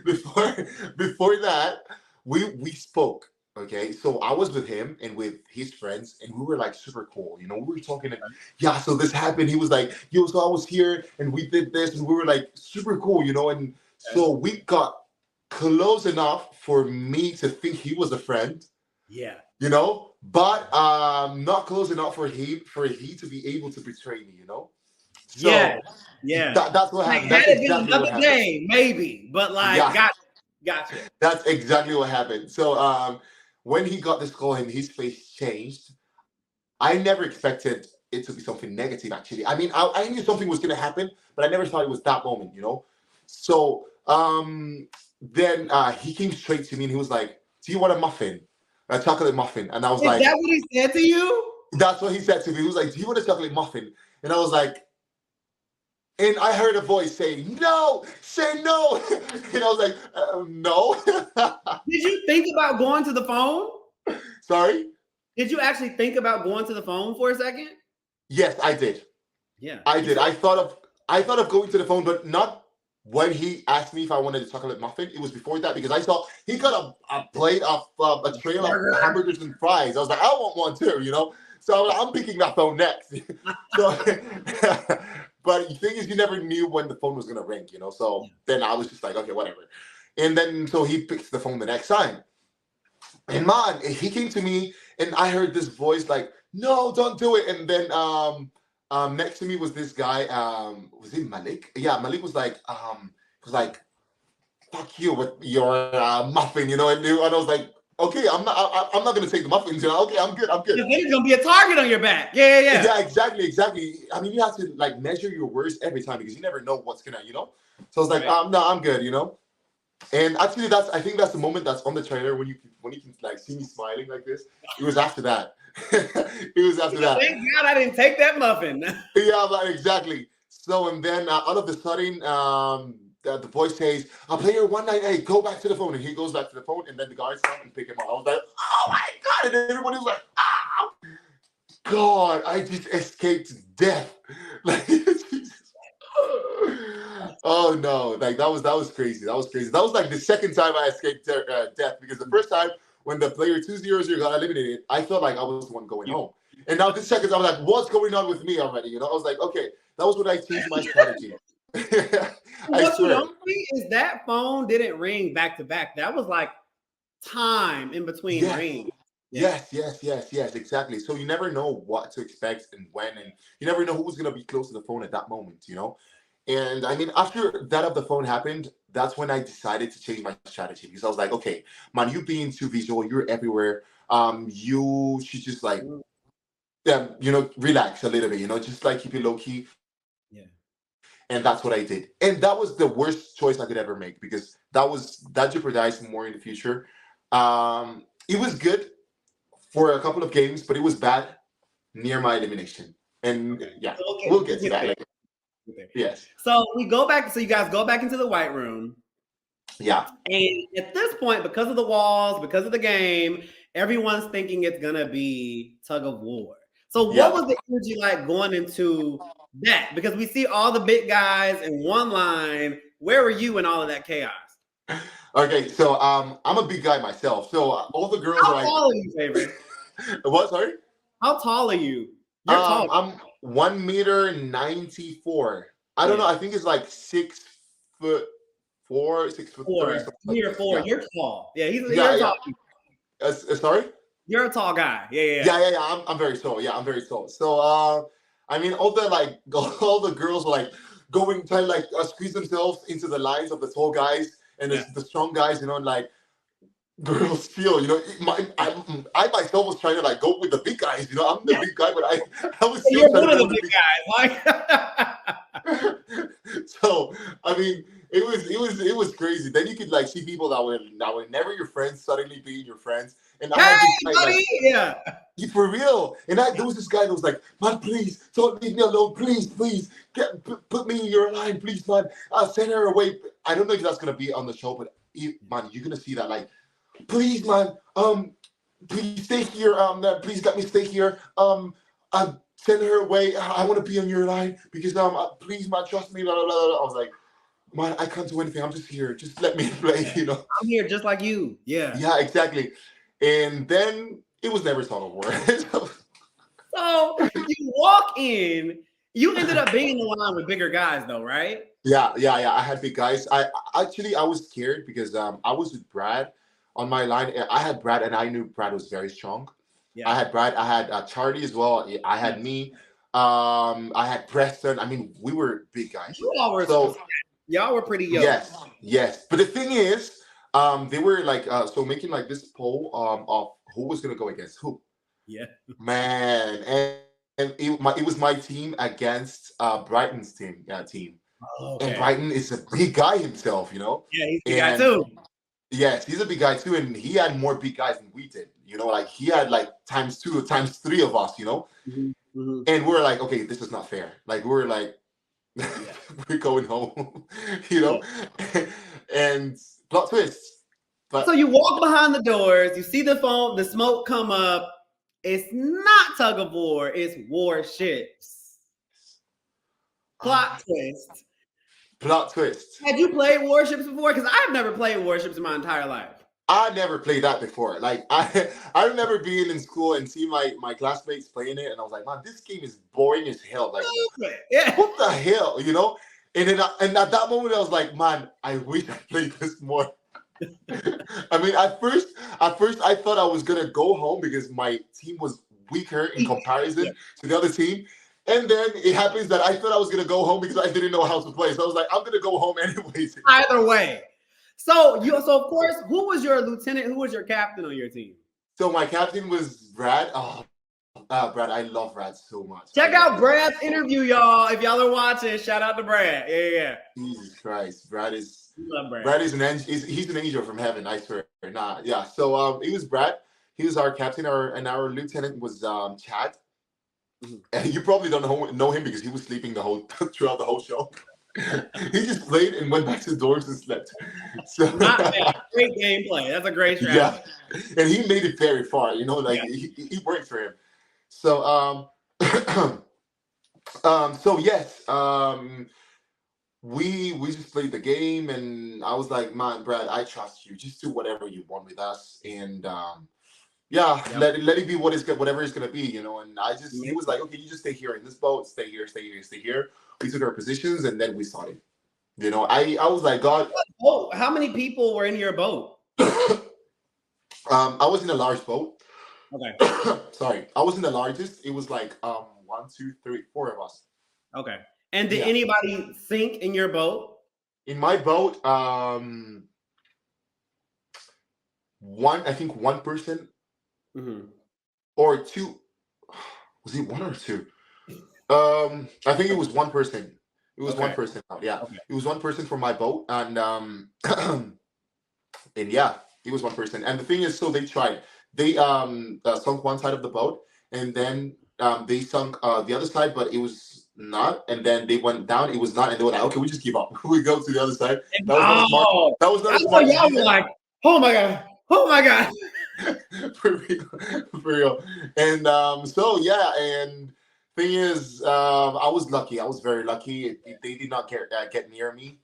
before that we spoke. Okay, so I was with him and with his friends, and we were like super cool. We were talking. Yeah, so this happened. He was like, "Yo, so I was here, and we did this, and we were like super cool." And so we got close enough for me to think he was a friend. Yeah. But not close enough for he to be able to betray me. So Yeah. that's what Like happened. had That's it been exactly what another happened. day, maybe, but like Yeah, Gotcha. That's exactly what happened. So when he got this call and his face changed, I never expected it to be something negative, actually. I mean, I knew something was going to happen, but I never thought it was that moment, you know? So then he came straight to me and he was like, do you want a muffin? A chocolate muffin. And I was Is like, that what he said to you? that's what he said to me. He was like, do you want a chocolate muffin? And I was like, and I heard a voice saying, no, say no. And I was like, no. Did you think about going to the phone? Sorry? Did you actually think about going to the phone for a second? Yes, I did. Yeah. I did. I thought of going to the phone, but not when he asked me if I wanted a chocolate muffin. It was before that because I saw he got a plate of a tray of hamburgers and fries. I was like, I want one too, you know. So I'm picking that phone next. So, but the thing is, you never knew when the phone was gonna ring, you know. So then I was just like, okay, whatever. And then so he picks the phone the next time. And man, he came to me and I heard this voice like, no, don't do it. And then next to me was this guy, was it Malik? Yeah, Malik was like, fuck you with your muffin, you know, and I was like, okay, I'm not gonna take the muffins, you know. Okay, I'm good. There's gonna be a target on your back. Yeah. Yeah, exactly. I mean, you have to like measure your words every time because you never know what's gonna, you know. So I was like, no, I'm good, you know. And actually, I think that's the moment that's on the trailer when you can like see me smiling like this. It was after that. It was after that. Thank God I didn't take that muffin. Yeah, like, exactly. So and then all of a sudden, the voice says, "Player 198, go back to the phone," and he goes back to the phone, and then the guards come and pick him up. I was like, "Oh my God!" And everybody was like, "Ah, God, I just escaped death." Like. Oh no! Like that was crazy. That was crazy. That was like the second time I escaped death because the first time when the player 200 got eliminated, I felt like I was the one going home. And now this second, I was like, "What's going on with me already?" You know, I was like, "Okay, that was when I changed my strategy." What you don't see is that phone didn't ring back to back. That was like time in between rings. Yes, exactly. So you never know what to expect and when, and you never know who was gonna be close to the phone at that moment. You know. And I mean, after that of the phone happened, that's when I decided to change my strategy because I was like, okay, man, you being too visual, you're everywhere. You should just like, you know, relax a little bit, you know, just like keep it low key. Yeah. And that's what I did. And that was the worst choice I could ever make because that jeopardized more in the future. It was good for a couple of games, but it was bad near my elimination. And we'll get to that later. Yes. So we go back. So you guys go back into the white room. Yeah. And at this point, because of the walls, because of the game, everyone's thinking it's gonna be tug of war. So what was the energy like going into that? Because we see all the big guys in one line. Where were you in all of that chaos? Okay, so I'm a big guy myself. So all the girls How are like, tall are you, favorite? What? Sorry. How tall are you? You're tall. I'm 1 meter 94. I don't know. I think it's like 6'4", 6'3". 4. You're tall. Yeah, you're tall. Sorry. You're a tall guy. Yeah. I'm very tall. Yeah, I'm very tall. So I mean, all the girls were like trying to like squeeze themselves into the lines of the tall guys and the strong guys, you know, and like. Girls feel, you know, I myself was trying to like go with the big guys, you know. I'm the big guy, but I was still you're trying one to of the big guys. Like, so I mean, it was crazy. Then you could like see people that were never your friends suddenly being your friends, and I had this guy, like, for real. And there was this guy that was like, "Man, please don't leave me alone, please, put me in your line, please, man. Send her away." I don't know if that's gonna be on the show, but man, you're gonna see that like. Please, man. Please stay here. Please let me stay here. Send her away. I want to be on your line because please, man, trust me. Blah, blah, blah. I was like, man, I can't do anything. I'm just here. Just let me play. You know. I'm here just like you. Yeah. Yeah, exactly. And then it was never Song of War. So you walk in. You ended up being in the line with bigger guys, though, right? Yeah. I had big guys. I was scared because I was with Brad. On my line, I had Brad, and I knew Brad was very strong. Yeah. I had Brad. I had Charlie as well. I had me. I had Preston. I mean, we were big guys. Y'all were pretty young. Yes. But the thing is, They were like so making like this poll of who was gonna go against who. Yeah. Man, and it was my team against Brighton's team. And Okay. Brighton is a big guy himself, Yeah, he's the guy And too. yes, he's a big guy too, and he had more big guys than we did. Like he had like times 2 or times 3 of us. And we're like, okay, this is not fair. Like we're like, we're going home, Yeah. and plot twist. But So you walk behind the doors, you see the smoke come up. It's not tug of war, it's Warships. Plot twist. Plot twist. Had you played Warships before? Because I've never played Warships in my entire life. I never played that before. Like I remember being in school and seeing my classmates playing it, and I was like, man, this game is boring as hell. Like, what the hell, And then and at that moment, I was like, man, I wish I played this more. I mean, at first, I thought I was gonna go home because my team was weaker in comparison to the other team. And then it happens that I thought I was gonna go home because I didn't know how to play. So I was like, I'm gonna go home anyways. Either way. So of course, who was your lieutenant? Who was your captain on your team? So my captain was Brad. Brad, I love Brad so much. Check out Brad's interview, y'all. If y'all are watching, shout out to Brad. Yeah. Jesus Christ, Brad is an angel. He's an angel from heaven. I swear. Nah, yeah. So it was Brad. He was our captain. And our lieutenant was Chad. And you probably don't know him because he was sleeping throughout the whole show. He just played and went back to the dorms and slept. So not bad. Great gameplay. That's a great strategy. Yeah, and he made it very far. He worked for him. So so yes, we just played the game, and I was like, man, Brad, I trust you. Just do whatever you want with us, and let it be whatever it's gonna be, And he was like, okay, you just stay here in this boat, stay here. We took our positions, and then we started. I was like, God. Oh, how many people were in your boat? I was in a large boat. Okay. Sorry, I was in the largest. It was like 1, 2, 3, 4 of us. Okay. And did anybody sink in your boat? In my boat, I think one person or two. Was it one or two? I think it was one person. It was one person. Yeah, it was one person from my boat, and and yeah, it was one person. And the thing is, so they tried. They sunk one side of the boat, and then they sunk the other side, but it was not. And then they went down. It was not, and they were like, "Okay, we just give up. We go to the other side." That was not smart. That was not smart. Y'all were like, "Oh my god!" For real. And so yeah, and thing is, I was lucky. I was very lucky. They did not get near me.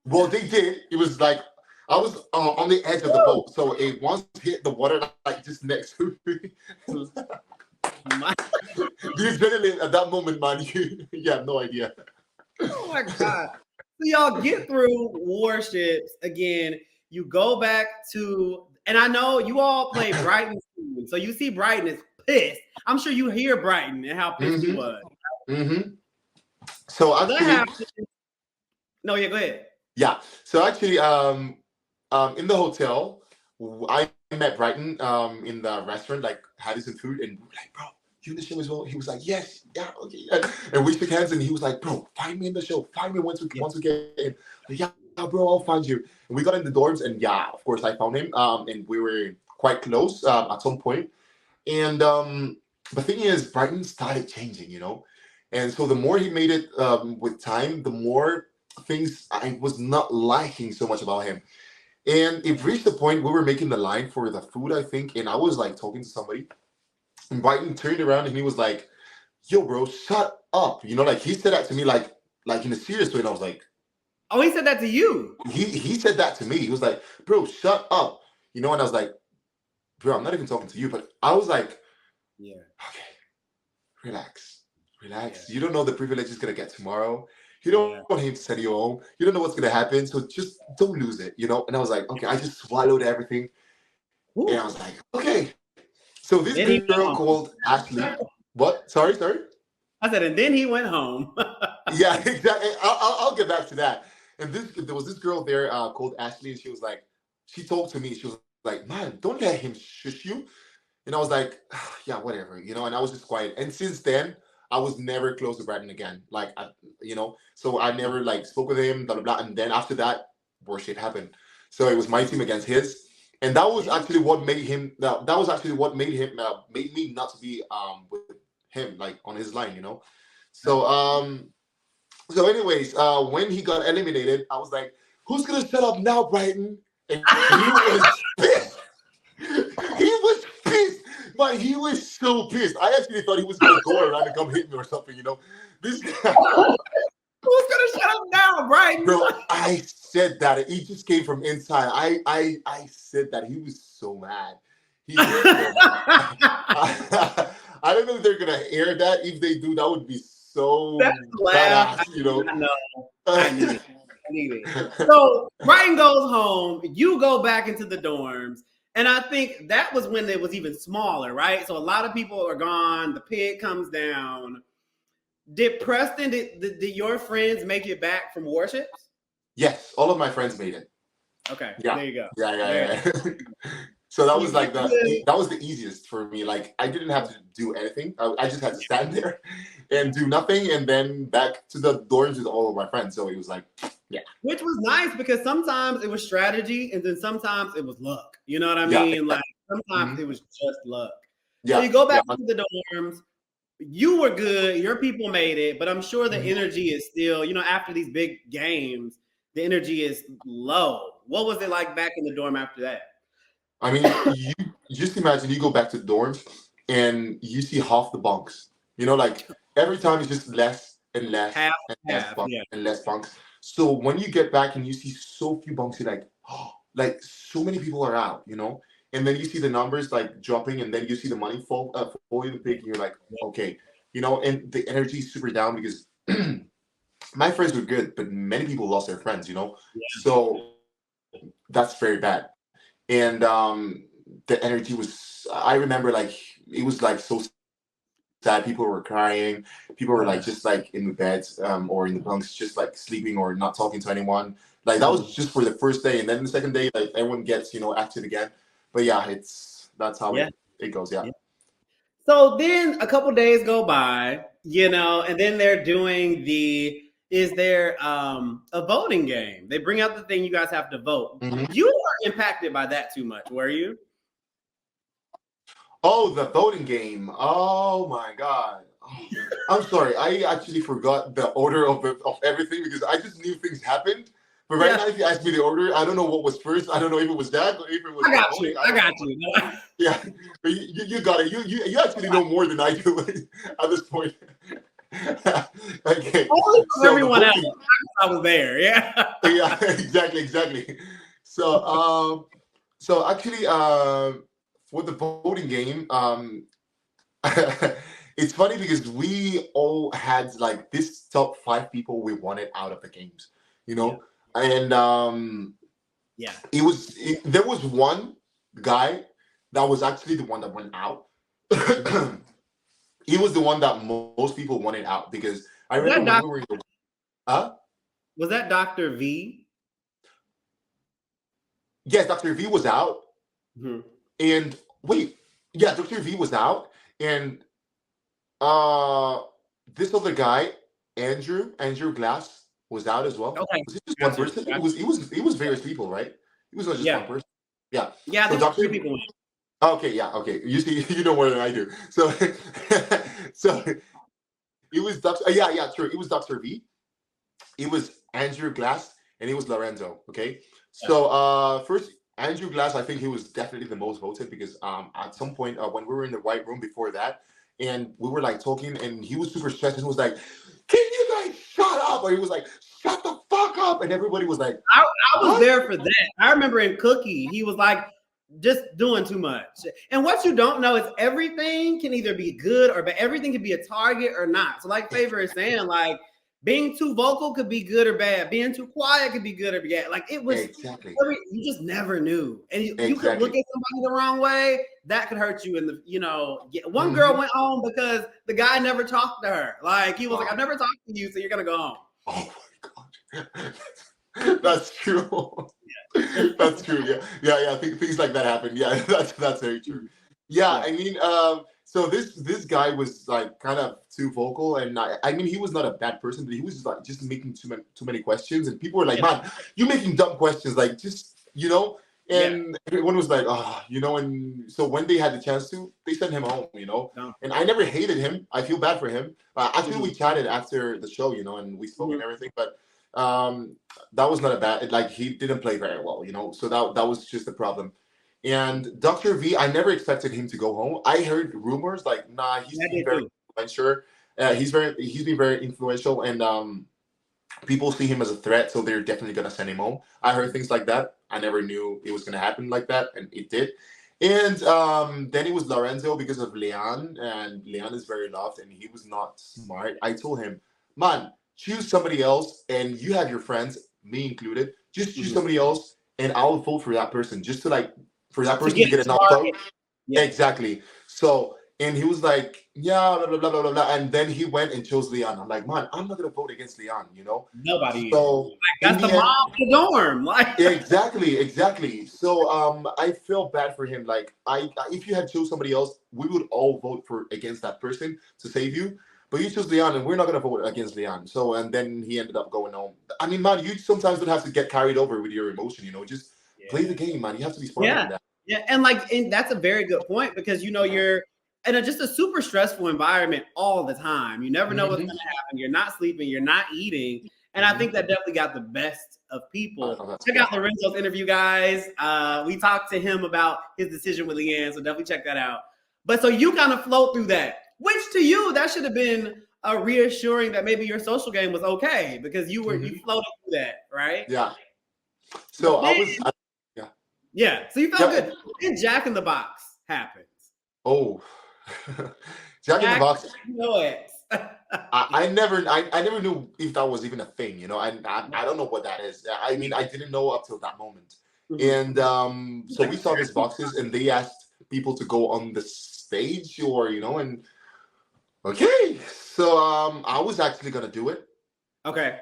Well, they did. It was like I was on the edge of the boat, so it once hit the water, like just next to me. The adrenaline at that moment, man, you have no idea. Oh my god! So y'all get through Warships again. You go back to, and I know you all play Brighton, so you see Brighton is pissed. I'm sure you hear Brighton and how pissed he was. So actually, no, yeah, go ahead. Yeah. So actually, in the hotel, I met Brighton in the restaurant, like having some food, and we were like, bro, you in the show as well? He was like, yes, yeah, okay. And we shook hands, and he was like, bro, find me in the show. Find me once we get in. Like, yeah, bro, I'll find you. And we got in the dorms, and yeah, of course, I found him. And we were quite close at some point. And the thing is, Brighton started changing, And so the more he made it with time, the more things I was not liking so much about him. And it reached the point we were making the line for the food, I think, and I was like talking to somebody, and Brighton turned around and he was like, yo, bro, shut up. Like he said that to me like in a serious way, and I was like, oh, he said that to you? He said that to me. He was like, bro, shut up. And I was like, bro, I'm not even talking to you, but I was like, yeah, okay, relax. Yeah. You don't know the privilege is gonna get tomorrow. You don't want him to send you home. You don't know what's gonna happen, so just don't lose it, And I was like, okay, I just swallowed everything. Ooh. And I was like, okay. So this girl called Ashley. What? Sorry. I said, and then he went home. Yeah, exactly. I'll get back to that. And there was this girl there called Ashley, and she was like, she told to me, she was like, man, don't let him shush you. And I was like, yeah, whatever, and I was just quiet. And since then, I was never close to Bratton again. So I never like spoke with him, blah, blah, blah. And then after that, Warship happened. So it was my team against his. And that was actually what made him, made me not to be with him, like on his line. So anyways, when he got eliminated, I was like, who's going to shut up now, Brighton? And he was pissed. He was pissed. But he was so pissed. I actually thought he was going to go around and come hit me or something, This guy. Who's going to shut up now, Brighton? Bro, I said that. He just came from inside. I said that. He was so mad. He was so mad. I don't know if they're going to air that. If they do, that would be so badass, I need it. So Brighton goes home. You go back into the dorms. And I think that was when it was even smaller, right? So a lot of people are gone. The pig comes down. Did Preston, did your friends make it back from Warships? Yes, all of my friends made it. Okay, yeah. There you go. Yeah. So that was like that was the easiest for me. Like I didn't have to do anything. I just had to stand there and do nothing, and then back to the dorms with all of my friends. So it was like, yeah. Which was nice because sometimes it was strategy, and then sometimes it was luck. You know what I mean? Yeah. Like sometimes it was just luck. Yeah. So you go back to the dorms. You were good. Your people made it, but I'm sure the energy is still, after these big games, the energy is low. What was it like back in the dorm after that? I mean, you just imagine you go back to the dorms and you see half the bunks. Like every time it's just less and less and less bunks. So when you get back and you see so few bunks, you're like, oh, like so many people are out, And then you see the numbers like dropping, and then you see the money fall in the pig, and you're like, okay, and the energy is super down because my friends were good, but many people lost their friends, So that's very bad. And the energy was, I remember like, it was like so sad. People were crying. People were like, just like in the beds or in the bunks, just like sleeping or not talking to anyone. Like that was just for the first day. And then the second day, like everyone gets, active again. But yeah, that's how it goes. Yeah. So then a couple days go by, and then they're doing is there a voting game? They bring out the thing you guys have to vote. Mm-hmm. You weren't impacted by that too much, were you? Oh, the voting game. Oh my God. Oh, I'm sorry. I actually forgot the order of everything because I just knew things happened. But right now, if you ask me the order, I don't know what was first. I don't know if it was that or if it was. I got you. Yeah, but you got it. You actually know more than I do at this point. Okay. Only for everyone else. I was there. Yeah. Yeah. Exactly. So actually, for the voting game, it's funny because we all had like this top 5 people we wanted out of the games, and there was one guy that was actually the one that went out. He was the one that most people wanted out because I remember when we were in the, was that Dr. V? Yes, Dr. V was out. Mm-hmm. And wait, yeah, Dr. V was out, and this other guy, Andrew Glass, was out as well. Okay. Was it just one person? It was various people, right? It was not just one person. Yeah. Yeah, so Dr. 3 people. Okay, yeah, okay. You see, you know more than I do. So so it was Dr. Yeah, true. It was Dr. V. It was Andrew Glass, and it was Lorenzo. Okay. So first, Andrew Glass, I think he was definitely the most voted because at some point when we were in the white room before that, and we were like talking, and he was super stressed, and he was like, "Can you guys shut up?" Or he was like, "Shut the fuck up!" And everybody was like, I was there for that. I remember in Cookie, he was like, just doing too much. And what you don't know is everything can either be good or bad. Everything can be a target or not. So like Favor is saying, like being too vocal could be good or bad. Being too quiet could be good or bad. Like it was, you just never knew. And you could look at somebody the wrong way. That could hurt you. And one girl went home because the guy never talked to her. Like he was like, I've never talked to you, so you're going to go home. Oh my God. That's true. That's true. Yeah. Things like that happen. Yeah, that's very true. Yeah, Yeah. I mean, so this guy was like kind of too vocal, and I mean, he was not a bad person, but he was just like just making too many questions, and people were like, Yeah. "Man, you making dumb questions, like just Yeah. And everyone was like, and so when they had the chance to, they sent him home, No. And I never hated him. I feel bad for him. Actually, Mhm. we chatted after the show, and we spoke and Mhm. everything, but that was not a bad. Like he didn't play very well, So that was just the problem. And Dr. V, I never expected him to go home. I heard rumors like, nah, he's Yeah, I been did very too. influential. Yeah. He's been very influential, and people see him as a threat, so they're definitely gonna send him home. I heard things like that. I never knew it was gonna happen like that, and it did. And then it was Lorenzo because of Leon, and Leon is very loved, and he was not smart. I told him, man, choose somebody else, and you have your friends, me included. Just choose Mhm. somebody else, and I'll vote for that person, just to like for that To person to get get a a knockout. target. Yeah. Exactly. So, and he was like, yeah, blah, blah, blah, blah, blah, blah. And then he went and chose Leon. I'm like, man, I'm not going to vote against Leon. Nobody is. So, Like in that's the the mom end, in the dorm. Like exactly. So, I felt bad for him. Like, if you had chose somebody else, we would all vote for against that person to save you. But you chose Leon, and we're not going to vote against Leon. So, and then he ended up going home. I mean, man, you sometimes don't have to get carried over with your emotion, Just play the yeah. game, man. You have to be smarter Yeah. than that. Yeah. And that's a very good point because you're in just a super stressful environment all the time. You never know what's Mm-hmm. going to happen. You're not sleeping, you're not eating. And I Mm-hmm. think that definitely got the best of people. That's Check cool. out Lorenzo's interview, guys. We talked to him about his decision with Leanne, so definitely check that out. But so you kind of float through that, which to you, that should have been reassuring that maybe your social game was okay because you floated through that, right? Yeah. So But then, yeah. yeah, so you felt Yeah. good. Then Jack in the Box happens. Oh, Jack in the Jack, Box. you know it. I never knew if that was even a thing. I don't know what that is. I mean, I didn't know up till that moment. Mhm. And so we saw these boxes, and they asked people to go on the stage, or and okay. So I was actually gonna do it. Okay.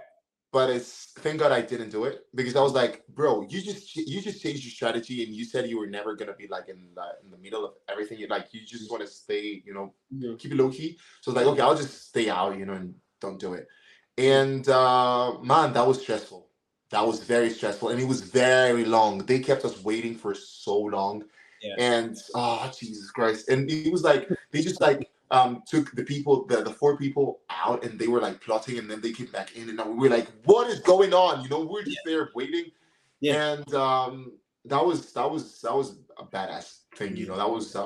But it's thank God I didn't do it, because I was like, bro, you just changed your strategy, and you said you were never gonna be like in the middle of everything. You just want to stay, Mhm. keep it low key. So it's like, okay, I'll just stay out, and don't do it. Mhm. And man, that was stressful. That was very stressful, and it was very long. They kept us waiting for so long, Yeah. and oh Jesus Christ! And it was like they just like took the four people out, and they were like plotting, and then they came back in, and we were like, what is going on? We're just there waiting. Yeah. And that was a badass thing. That was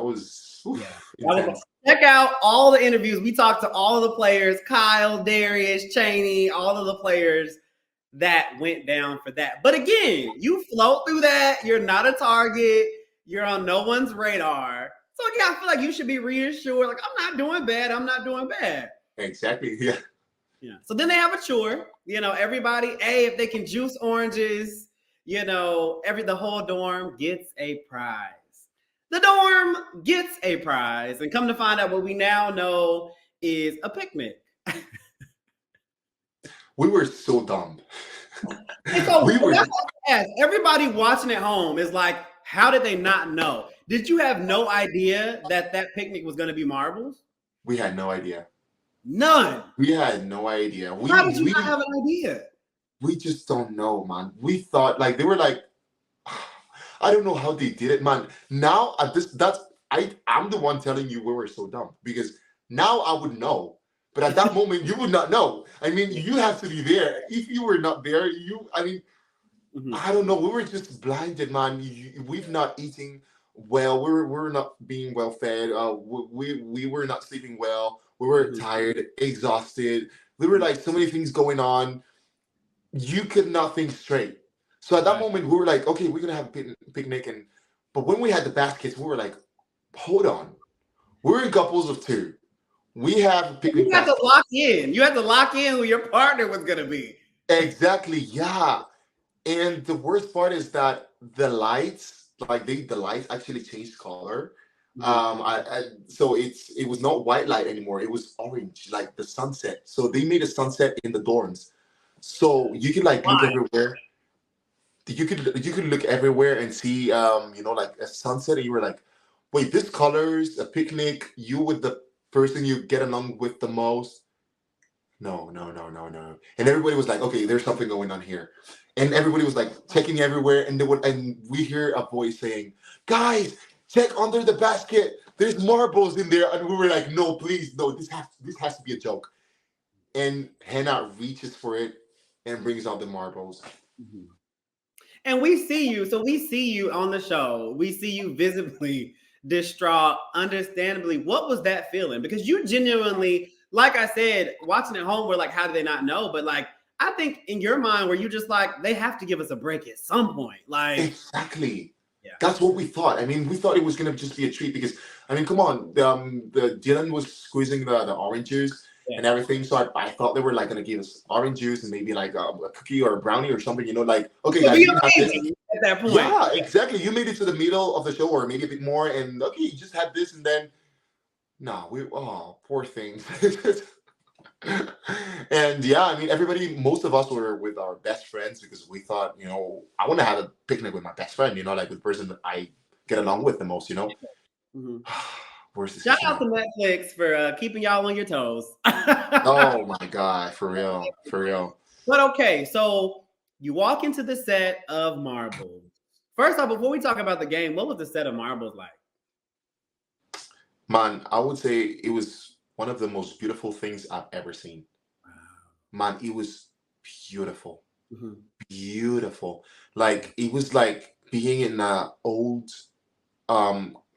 intense. Check out all the interviews. We talked to all of the players, Kyle, Darius, Cheney, all of the players that went down for that. But again, you float through that. You're not a target. You're on no one's radar. So yeah, I feel like you should be reassured. Like, I'm not doing bad. I'm not doing bad. Exactly. Yeah. Yeah. So then they have a chore. Everybody, if they can juice oranges, the whole dorm gets a prize. The dorm gets a prize. And come to find out, what we now know is a picnic. We were so dumb. And so We were. that's what I ask. Everybody watching at home is like, how did they not know? Did you have no idea that picnic was going to be marbles? We had no idea. None. We had no idea. How did you not have an idea? We just don't know, man. We thought like they were like, I don't know how they did it, man. Now at this, I'm the one telling you we were so dumb, because now I would know, but at that moment you would not know. I mean, you have to be there. If you were not there, I don't know. We were just blinded, man. We've not eating well. We're not being well fed. We were not sleeping well. We were tired, exhausted. There were like so many things going on. You could not think straight. So at that moment, we were like, okay, we're gonna have a picnic, but when we had the baskets, we were like, hold on, we're in couples of two. We have picnic. You had to lock in. You had to lock in who your partner was gonna be. Exactly, yeah. And the worst part is that the lights, like the lights actually changed color. So it was not white light anymore. It was orange, like the sunset. So they made a sunset in the dorms, so you can like look everywhere. you could look everywhere and see like a sunset, and you were like, wait, this colors a picnic. You with the person you get along with the most. No, no, no, no, no. And everybody was like, okay, there's something going on here. And everybody was like checking everywhere, and we hear a voice saying, guys, check under the basket. There's marbles in there. And we were like, no, please, no, this has to be a joke. And Hannah reaches for it and brings out the marbles. Mhm. And we see you. So we see you on the show. We see you visibly distraught, understandably. What was that feeling? Because you genuinely, like I said, watching at home, we're like, how do they not know? But like, I think in your mind, were you just like, they have to give us a break at some point? Like, Exactly. yeah. That's what we thought. I mean, we thought it was gonna just be a treat because, I mean, come on, the Dylan was squeezing the orange juice Yeah. and everything, so I thought they were like gonna give us orange juice and maybe like a cookie or a brownie or something, like, okay, So guys, we you can have this. amazing at that point. Yeah, exactly. You made it to the middle of the show or maybe a bit more, and okay, you just had this, and then no, poor thing. And yeah, I mean, most of us were with our best friends because we thought, I want to have a picnic with my best friend, like with the person that I get along with the most, Mhm. Where's this Shout out going? to Netflix for keeping y'all on your toes. Oh my God, for real, for real. But okay, so you walk into the set of marbles. First off, before we talk about the game, what was the set of marbles like? Man, I would say it was one of the most beautiful things I've ever seen. Man, it was beautiful. Mhm. Beautiful. Like it was like being in an old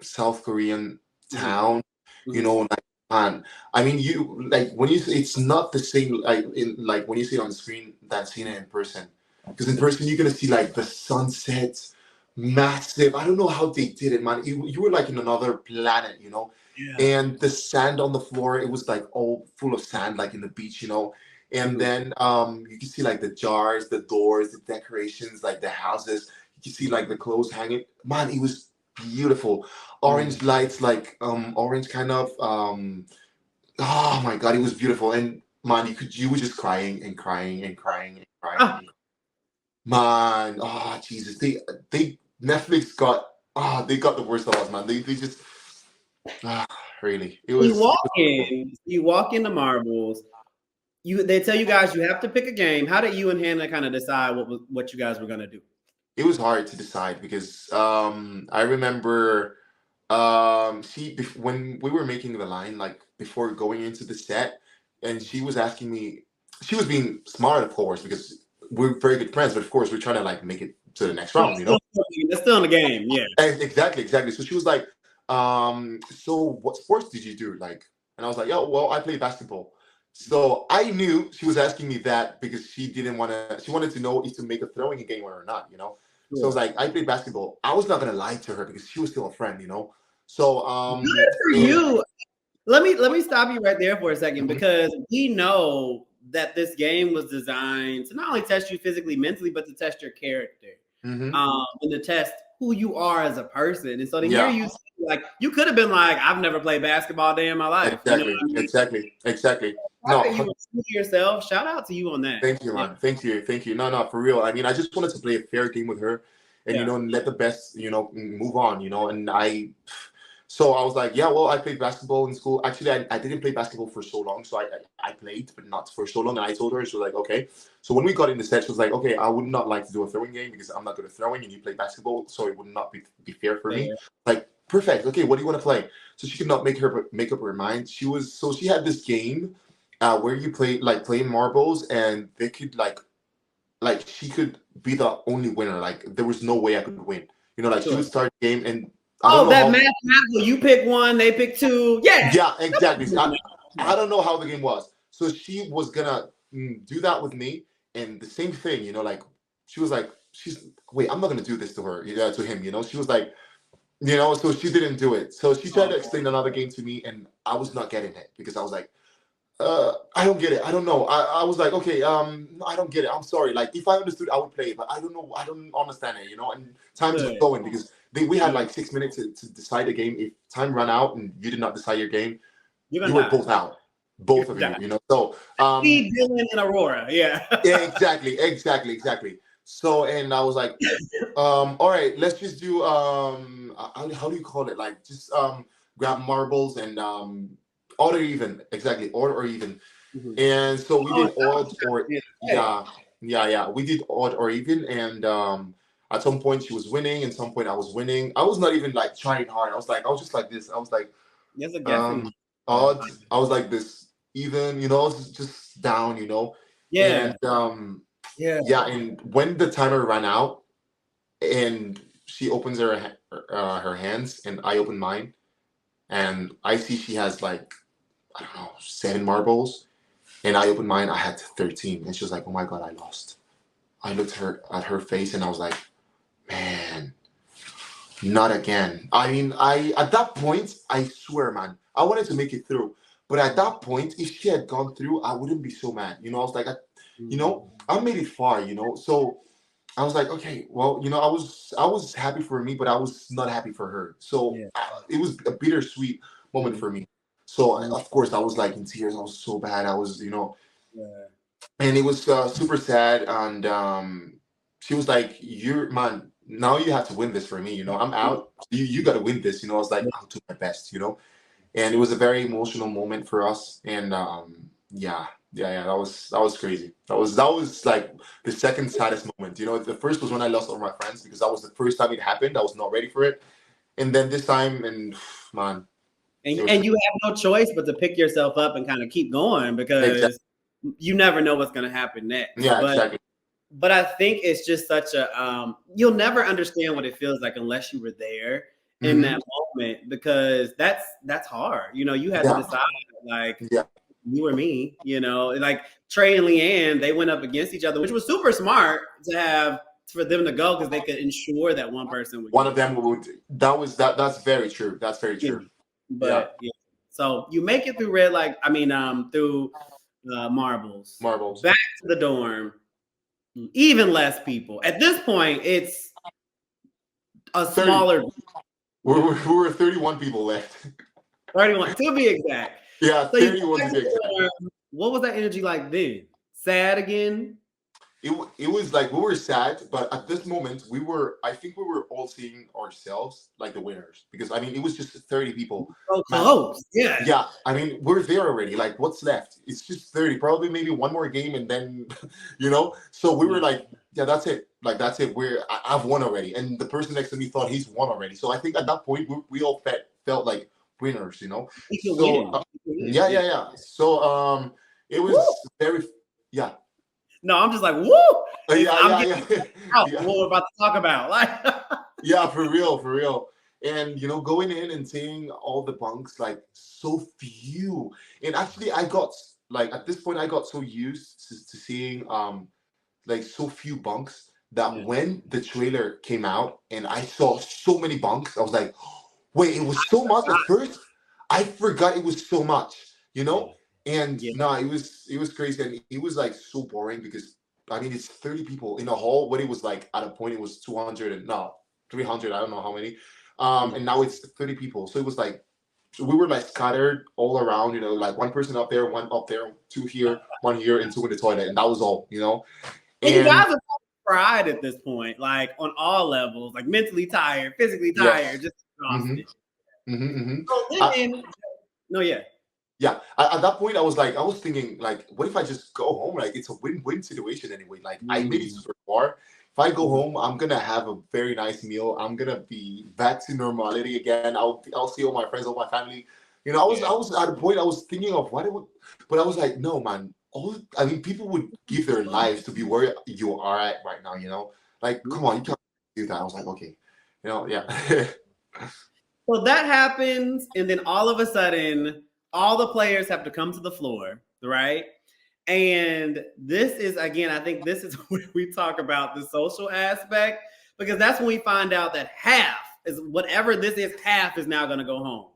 South Korean town, Mhm. like, man. I mean, you like when you it's not the same like when you see it on the screen than seeing it in person. Because in person you're gonna see like the sunsets, massive. I don't know how they did it, man. You were like in another planet, Yeah. and the sand on the floor, it was like all full of sand, like in the beach, and Mhm. then you can see like the jars, the doors, the decorations, like the houses. You can see like the clothes hanging. Man, it was beautiful. Orange lights, like orange kind of oh my God, it was beautiful. And man, you were just crying and crying and crying and crying. Ah, Man, oh Jesus, they Netflix got they got the worst of us, man. They just really, it you was walk in, you walk into marbles. They tell you guys you have to pick a game. How did you and Hannah kind of decide what you guys were gonna do? it was hard to decide because I remember when we were making the line, like before going into the set, and she was asking me, she was being smart, of course, because we're very good friends, but of course we're trying to like make it to the next round, That's still in the game, yeah. Exactly. So she was like, so what sports did you do? Like, and I was like, oh, well, I play basketball. So I knew she was asking me that because she wanted to know if to make a throwing game or not, So I was Sure. like, I played basketball. I was not going to lie to her because she was still a friend, So, Good for and, you. Let me stop you right there for a second Mhm. because we know that this game was designed to not only test you physically, mentally, but to test your character, Mhm. and to test who you are as a person. And so to hear Yeah, you say, like, you could have been like, "I've never played basketball a day in my life." You know exactly, what I mean? exactly. The fact No, that you were true to yourself. Shout out to you on that. thank you, Yeah, man. Thank you. No, no, for real. I mean, I just wanted to play a fair game with her, and yeah. and let the best, move on, And so I was like, yeah, well, I played basketball in school. Actually, I didn't play basketball for so long, so I played, but not for so long. And I told her, she was like, okay. So when we got in the set, she was like, okay, I would not like to do a throwing game because I'm not good at throwing, and you play basketball, so it would not be fair for me. Fair. Like, perfect. Okay, what do you want to play? So she could not make up her mind. She had this game where you play marbles, and they could like she could be the only winner. Like there was no way I could win. Like she Sure. would start the game, and I don't Oh, know that how. mathematical. You pick one, they pick two. Yeah. Yeah, exactly. So I don't know how the game was. So she was gonna do that with me, and the same thing. Like she was like, wait, I'm not gonna do this to her. To him. She was like, so she didn't do it. So she tried to explain another game to me, and I was not getting it because I was like, I don't get it. I don't know. I was like, okay, I don't get it. I'm sorry. Like, if I understood, I would play it, but I don't know. I don't understand it, And time is Good. going because we had Good. like 6 minutes to decide the game. If time ran out and you did not decide your game, You're you gonna were die. both out, You're both of gonna die. you. So, Steve, Dylan, and Aurora. Yeah. yeah, exactly. So, and I was like, all right, let's just do how do you call it? Like just grab marbles and odd or even, exactly, odd or even. Mhm. And so we Oh, did odd or hey. yeah. We did odd or even, and at some point she was winning, and some point I was winning. I was not even like trying hard. I was just like this. I was like There's a guessing. um odd. I was like this even, I was just down, Yeah. and Yeah. yeah. And when the timer ran out, and she opens her hands, and I open mine, and I see she has like, I don't know, 7 marbles, and I opened mine. I had 13, and she was like, "Oh my god, I lost." I looked at her face, and I was like, "Man, not again." I mean, I at that point, I swear, man, I wanted to make it through, but at that point, if she had gone through, I wouldn't be so mad. I was like, I made it far. So I was like, okay, well, I was happy for me, but I was not happy for her. So Yeah. it was a bittersweet moment Mhm. for me. So Mhm. of course I was like in tears. I was so bad. I was, Yeah. and it was super sad. And she was like, "You're man. Now you have to win this for me. I'm out. You got to win this." I was like, "I'll do my best." And it was a very emotional moment for us. And yeah, that was crazy. That was like the second saddest moment. The first was when I lost all my friends, because that was the first time it happened. I was not ready for it. And then this time, and man, it was And you have no choice but to pick yourself up and kind of keep going, exactly. because you never know what's going to happen next. Yeah, But exactly. I think it's just such a you'll never understand what it feels like unless you were there in Hmm. that moment, because that's hard. You had to Yeah, decide, like, yeah. you or me. Like Trey and Leanne, they went up against each other, which was super smart for them to go, because they could ensure that one person would One get of them would. That was that. That's very true. That's very in. true. Yeah, But yeah, so you make it through red, like through marbles, marbles. back to the dorm, even less people. At this point, it's a 30. smaller We were 31 people left. 31 to be exact. Yeah, So you go 31 back to to be exact. the dorm. What was that energy like then? Sad again? It was like we were sad, but at this moment I think we were all seeing ourselves like the winners, because I mean it was just 30 people. So Man, close. Yeah. yeah, I mean we're there already. Like what's left? It's just 30, probably maybe one more game, and then So we were Yeah. like, yeah, that's it. Like that's it. I've won already, and the person next to me thought he's won already. So I think at that point we all felt like winners. We can So win. We can win. yeah, Yeah. yeah, yeah. So it Woo! was very yeah. No, I'm just like, woo! Yeah, I'm yeah, getting yeah, out yeah, what we're about to talk about. Like, yeah, for real, for real. And going in and seeing all the bunks, like so few. And actually, I got like at this point, I got so used to seeing like so few bunks, that yeah. when the trailer came out and I saw so many bunks, I was like, wait, it was so much at first. I forgot it was so much, you Yeah. know. And Yeah. no, it was crazy, and it was like so boring, because I mean it's 30 people in a hall. When it was like at a point it was 200, and no, 300. I don't know how many. And now it's 30 people. So it was like we were like scattered all around. Like one person up there, one up there, two here, one here, and two in the toilet, and that was all. And you And guys are fried at this point, like on all levels, like mentally tired, physically tired, yes. just Mm-hmm. exhausted. Mm-hmm. Mm-hmm. So then, no, yeah. Yeah, at that point, I was thinking, like, what if I just go home? Like, it's a win-win situation anyway. Like, I made it Mm. super far. If I go Mhm. home, I'm gonna have a very nice meal. I'm gonna be back to normality again. I'll see all my friends, all my family. Yeah. I was at a point I was thinking of what it would, but I was like, no, man. I mean, people would give their lives to be where you are at right now. Like, come on, you can't do that. I was like, okay, yeah. So that happens, and then all of a sudden, all the players have to come to the floor, right? And this is, again, I think this is where we talk about the social aspect, because that's when we find out that half is whatever this is, half is now going to go home.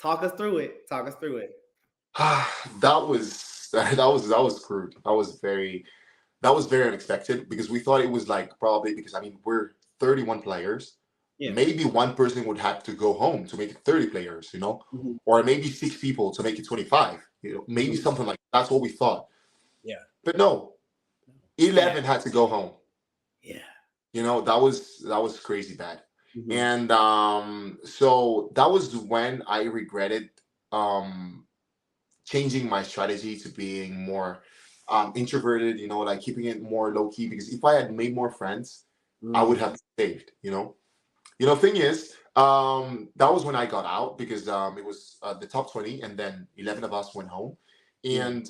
Talk us through it. Talk us through it. That was crude. That was very unexpected, because we thought it was like, probably because I mean we're 31 players. Yeah. Maybe one person would have to go home to make it 30 players, Mhm. or maybe 6 people to make it 25. Maybe Mhm. something like that's what we thought. Yeah. But no, 11 had to go home. Yeah. You know, that was crazy bad. Mhm. And so that was when I regretted changing my strategy to being more introverted, you know, like keeping it more low key. Because if I had made more friends, I would have saved, you know. Thing is, that was when I got out because it was the top 20, and then 11 of us went home. And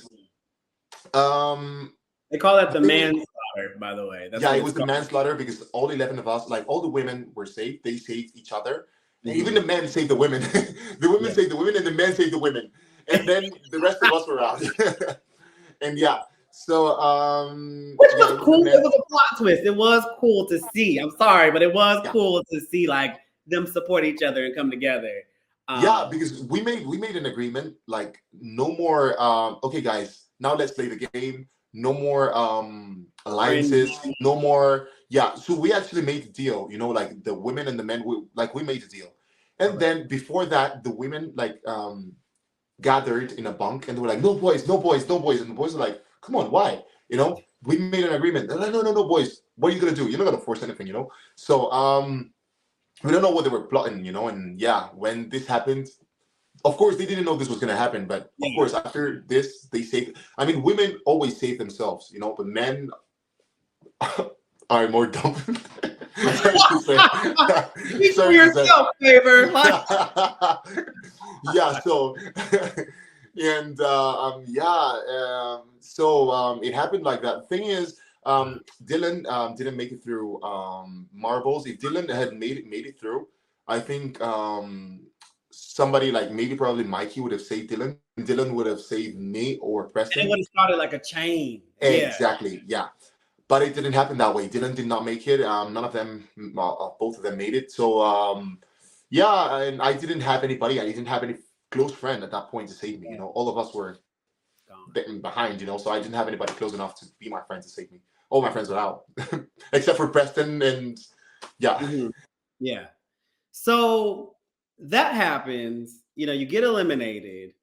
they call that the thing is, manslaughter, by the way. That's yeah, what it it's was the called. manslaughter because all 11 of us, like all the women were safe. They saved each other. And even the men saved the women. The women saved the women, and the men saved the women. And then the rest of us were out. And yeah, so Which yeah, was cool. It was a plot twist. It was cool to see. I'm sorry, but it was cool to see like them support each other and come together. Yeah, because we made an agreement, like no more okay guys, now let's play the game. No more alliances, no more. Yeah, so we actually made the deal, you know, like the women and the men, we made the deal. And then before that, the women like gathered in a bunk, and they were like, no boys, no boys, no boys. And the boys were like, come on, why? You know, we made an agreement. They're like, no boys, what are you gonna do? You're not gonna force anything, you know. So we don't know what they were plotting, you know. And yeah, when this happened, of course they didn't know this was going to happen, but of course after this they saved. I mean, women always save themselves, you know, but men are more dumb. Sorry to say. Speak for yourself, favor. Yeah, so and so it happened like that. Thing is, Dylan didn't make it through marbles. If Dylan had made it through, I think somebody like maybe probably Mikey would have saved Dylan. Dylan would have saved me or Preston. And it would have started like a chain. Exactly, yeah. But it didn't happen that way. Dylan did not make it. None of them, both of them made it. So yeah, and I didn't have anybody. I didn't have any close friend at that point to save me. You know, all of us were behind. You know, so I didn't have anybody close enough to be my friend to save me. All my friends were out, except for Preston and yeah. Yeah. So that happens. You know, you get eliminated.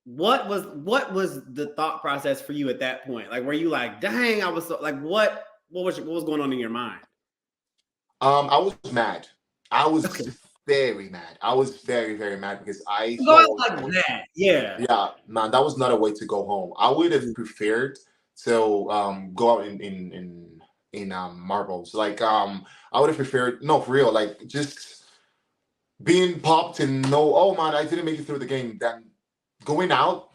What was the thought process for you at that point? Like, were you like, dang, I was so like, what was going on in your mind? I was mad. I was very mad. I was very, very mad because I saw like that. Yeah, man, that was not a way to go home. I would have preferred to go out in marbles. Like I would have preferred, no, for real, like just being popped and no, oh man, I didn't make it through the game. Then going out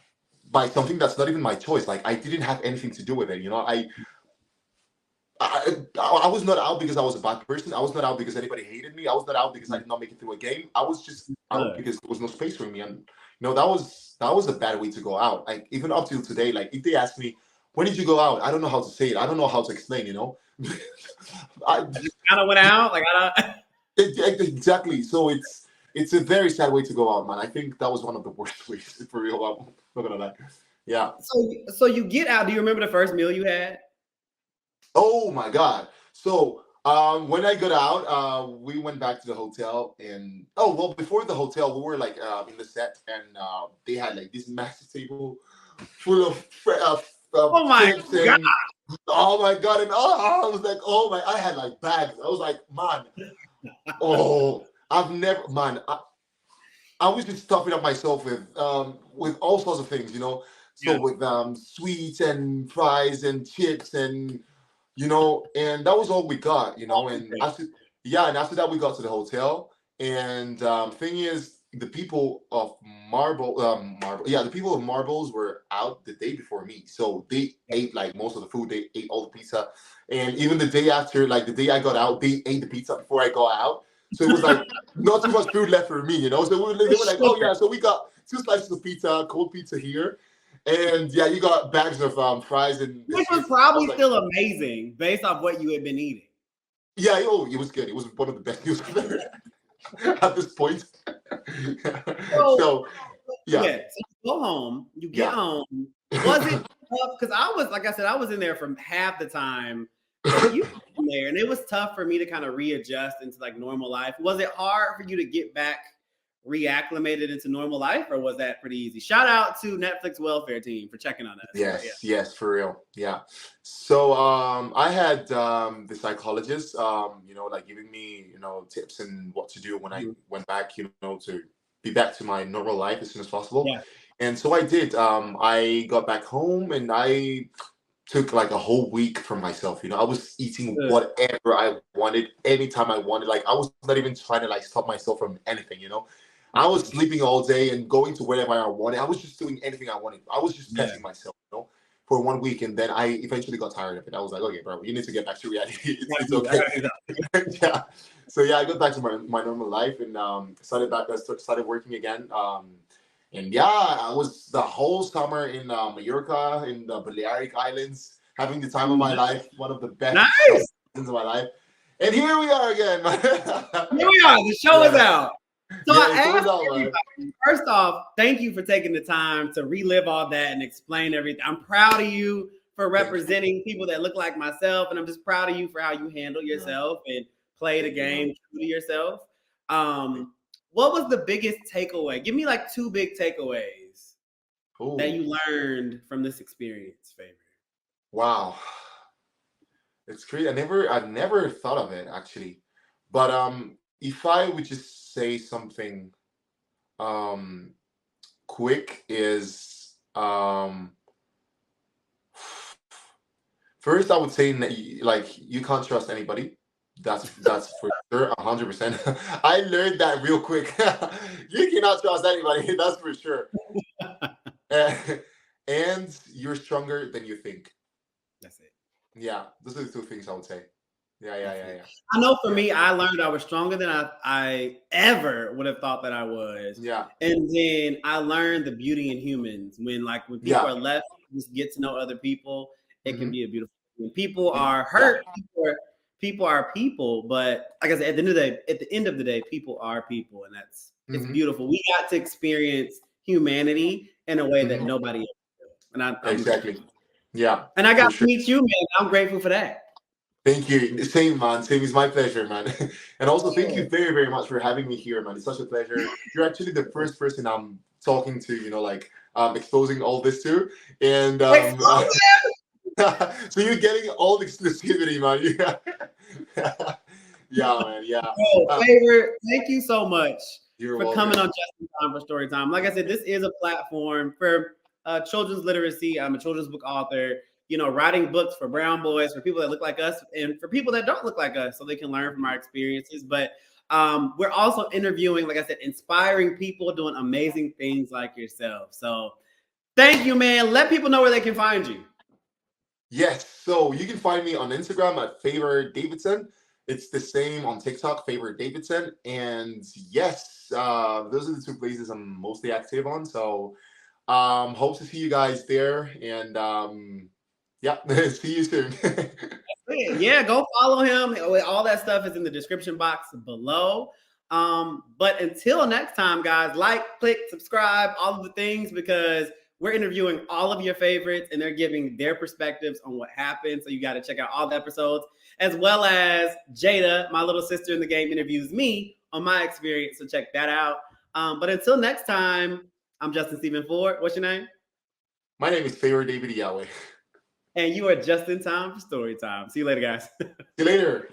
by something that's not even my choice. Like I didn't have anything to do with it. You know, I was not out because I was a bad person. I was not out because anybody hated me. I was not out because I did not make it through a game. I was just out because there was no space for me. And you know, that was a bad way to go out. Like even up till today, like if they ask me, when did you go out? I don't know how to say it. I don't know how to explain, you know. I just kind of went out. Like I don't exactly. So it's a very sad way to go out, man. I think that was one of the worst ways, for real. I'm not gonna lie. Yeah. So you get out. Do you remember the first meal you had? Oh my God. So when I got out, we went back to the hotel, and before the hotel, we were like in the set, and they had like this massive table full of oh my God. Oh my God. And I was like, oh my, I had like bags. I was like, man, I've never, man, I was just stuffing up myself with all sorts of things, you know. So with sweets and fries and chips and you know, and that was all we got, you know. And after that we got to the hotel, and thing is, the people of the people of Marbles were out the day before me, so they ate like most of the food. They ate all the pizza, and even the day after, like the day I got out, they ate the pizza before I got out. So it was like not too much food left for me, you know. So they were like, oh yeah, so we got 2 slices of pizza, cold pizza here. And yeah, you got bags of fries and which was probably still amazing based off what you had been eating. Yeah, it was good. It was one of the best meals I've ever had at this point. So yeah. So you go home, you get home. Was it tough? Because I was, like I said, I was in there from half the time that you were in there, and it was tough for me to kind of readjust into like normal life. Was it hard for you to get back reacclimated into normal life, or was that pretty easy? Shout out to Netflix welfare team for checking on us. Yes, yes, for real. Yeah. So I had the psychologist, like giving me, tips and what to do when I went back, to be back to my normal life as soon as possible. Yeah. And so I did. I got back home and I took like a whole week for myself. I was eating whatever I wanted, anytime I wanted. Like I was not even trying to like stop myself from anything. I was sleeping all day and going to wherever I wanted. I was just doing anything I wanted. I was just petting myself, for 1 week. And then I eventually got tired of it. I was like, okay, bro, you need to get back to reality. It's okay. Yeah. So yeah, I got back to my normal life and started working again. And yeah, I was the whole summer in Mallorca, in the Balearic Islands, having the time of my life, one of the best seasons of my life. And here we are again. Here we are. The show is out. So I asked everybody, first off, thank you for taking the time to relive all that and explain everything. I'm proud of you for representing people that look like myself, and I'm just proud of you for how you handle yourself and play the game true to yourself. What was the biggest takeaway? Give me like 2 big takeaways that you learned from this experience, Favor. Wow. It's crazy. I've never thought of it actually. But if I would just say something quick is first I would say like you can't trust anybody. That's for sure, 100%. I learned that real quick. You cannot trust anybody. That's for sure. And you're stronger than you think. That's it. Yeah, those are the 2 things I would say. Yeah. I know for me, I learned I was stronger than I ever would have thought that I was. Yeah. And then I learned the beauty in humans. When people are left, just get to know other people, it can be a beautiful thing. When people are hurt, people are people. But like I said, at the end of the day, people are people. And it's beautiful. We got to experience humanity in a way that nobody else did. And exactly. Yeah. And I got to meet you, man. I'm grateful for that. Thank you. Same, man. Same. It's my pleasure, man. And also, thank you very, very much for having me here, man. It's such a pleasure. You're actually the first person I'm talking to, exposing all this to. And so you're getting all the exclusivity, man. Yeah, man. Yeah. Favor, thank you so much for coming on JustinTIME for Storytime. Like I said, this is a platform for children's literacy. I'm a children's book author. Writing books for brown boys, for people that look like us, and for people that don't look like us, so they can learn from our experiences. But we're also interviewing, like I said, inspiring people doing amazing things like yourself. So thank you, man. Let people know where they can find you. Yes. So you can find me on Instagram at Favor Davidson. It's the same on TikTok, Favor Davidson. And yes, those are the 2 places I'm mostly active on. So hope to see you guys there. And yeah, see you soon. Yeah, go follow him. All that stuff is in the description box below. But until next time, guys, like, click, subscribe, all of the things, because we're interviewing all of your favorites and they're giving their perspectives on what happened. So you got to check out all the episodes, as well as Jada, my little sister in the game, interviews me on my experience. So check that out. But until next time, I'm Justin Stephen Ford. What's your name? My name is Favor David Yahweh. And you are just in time for story time. See you later, guys. See you later.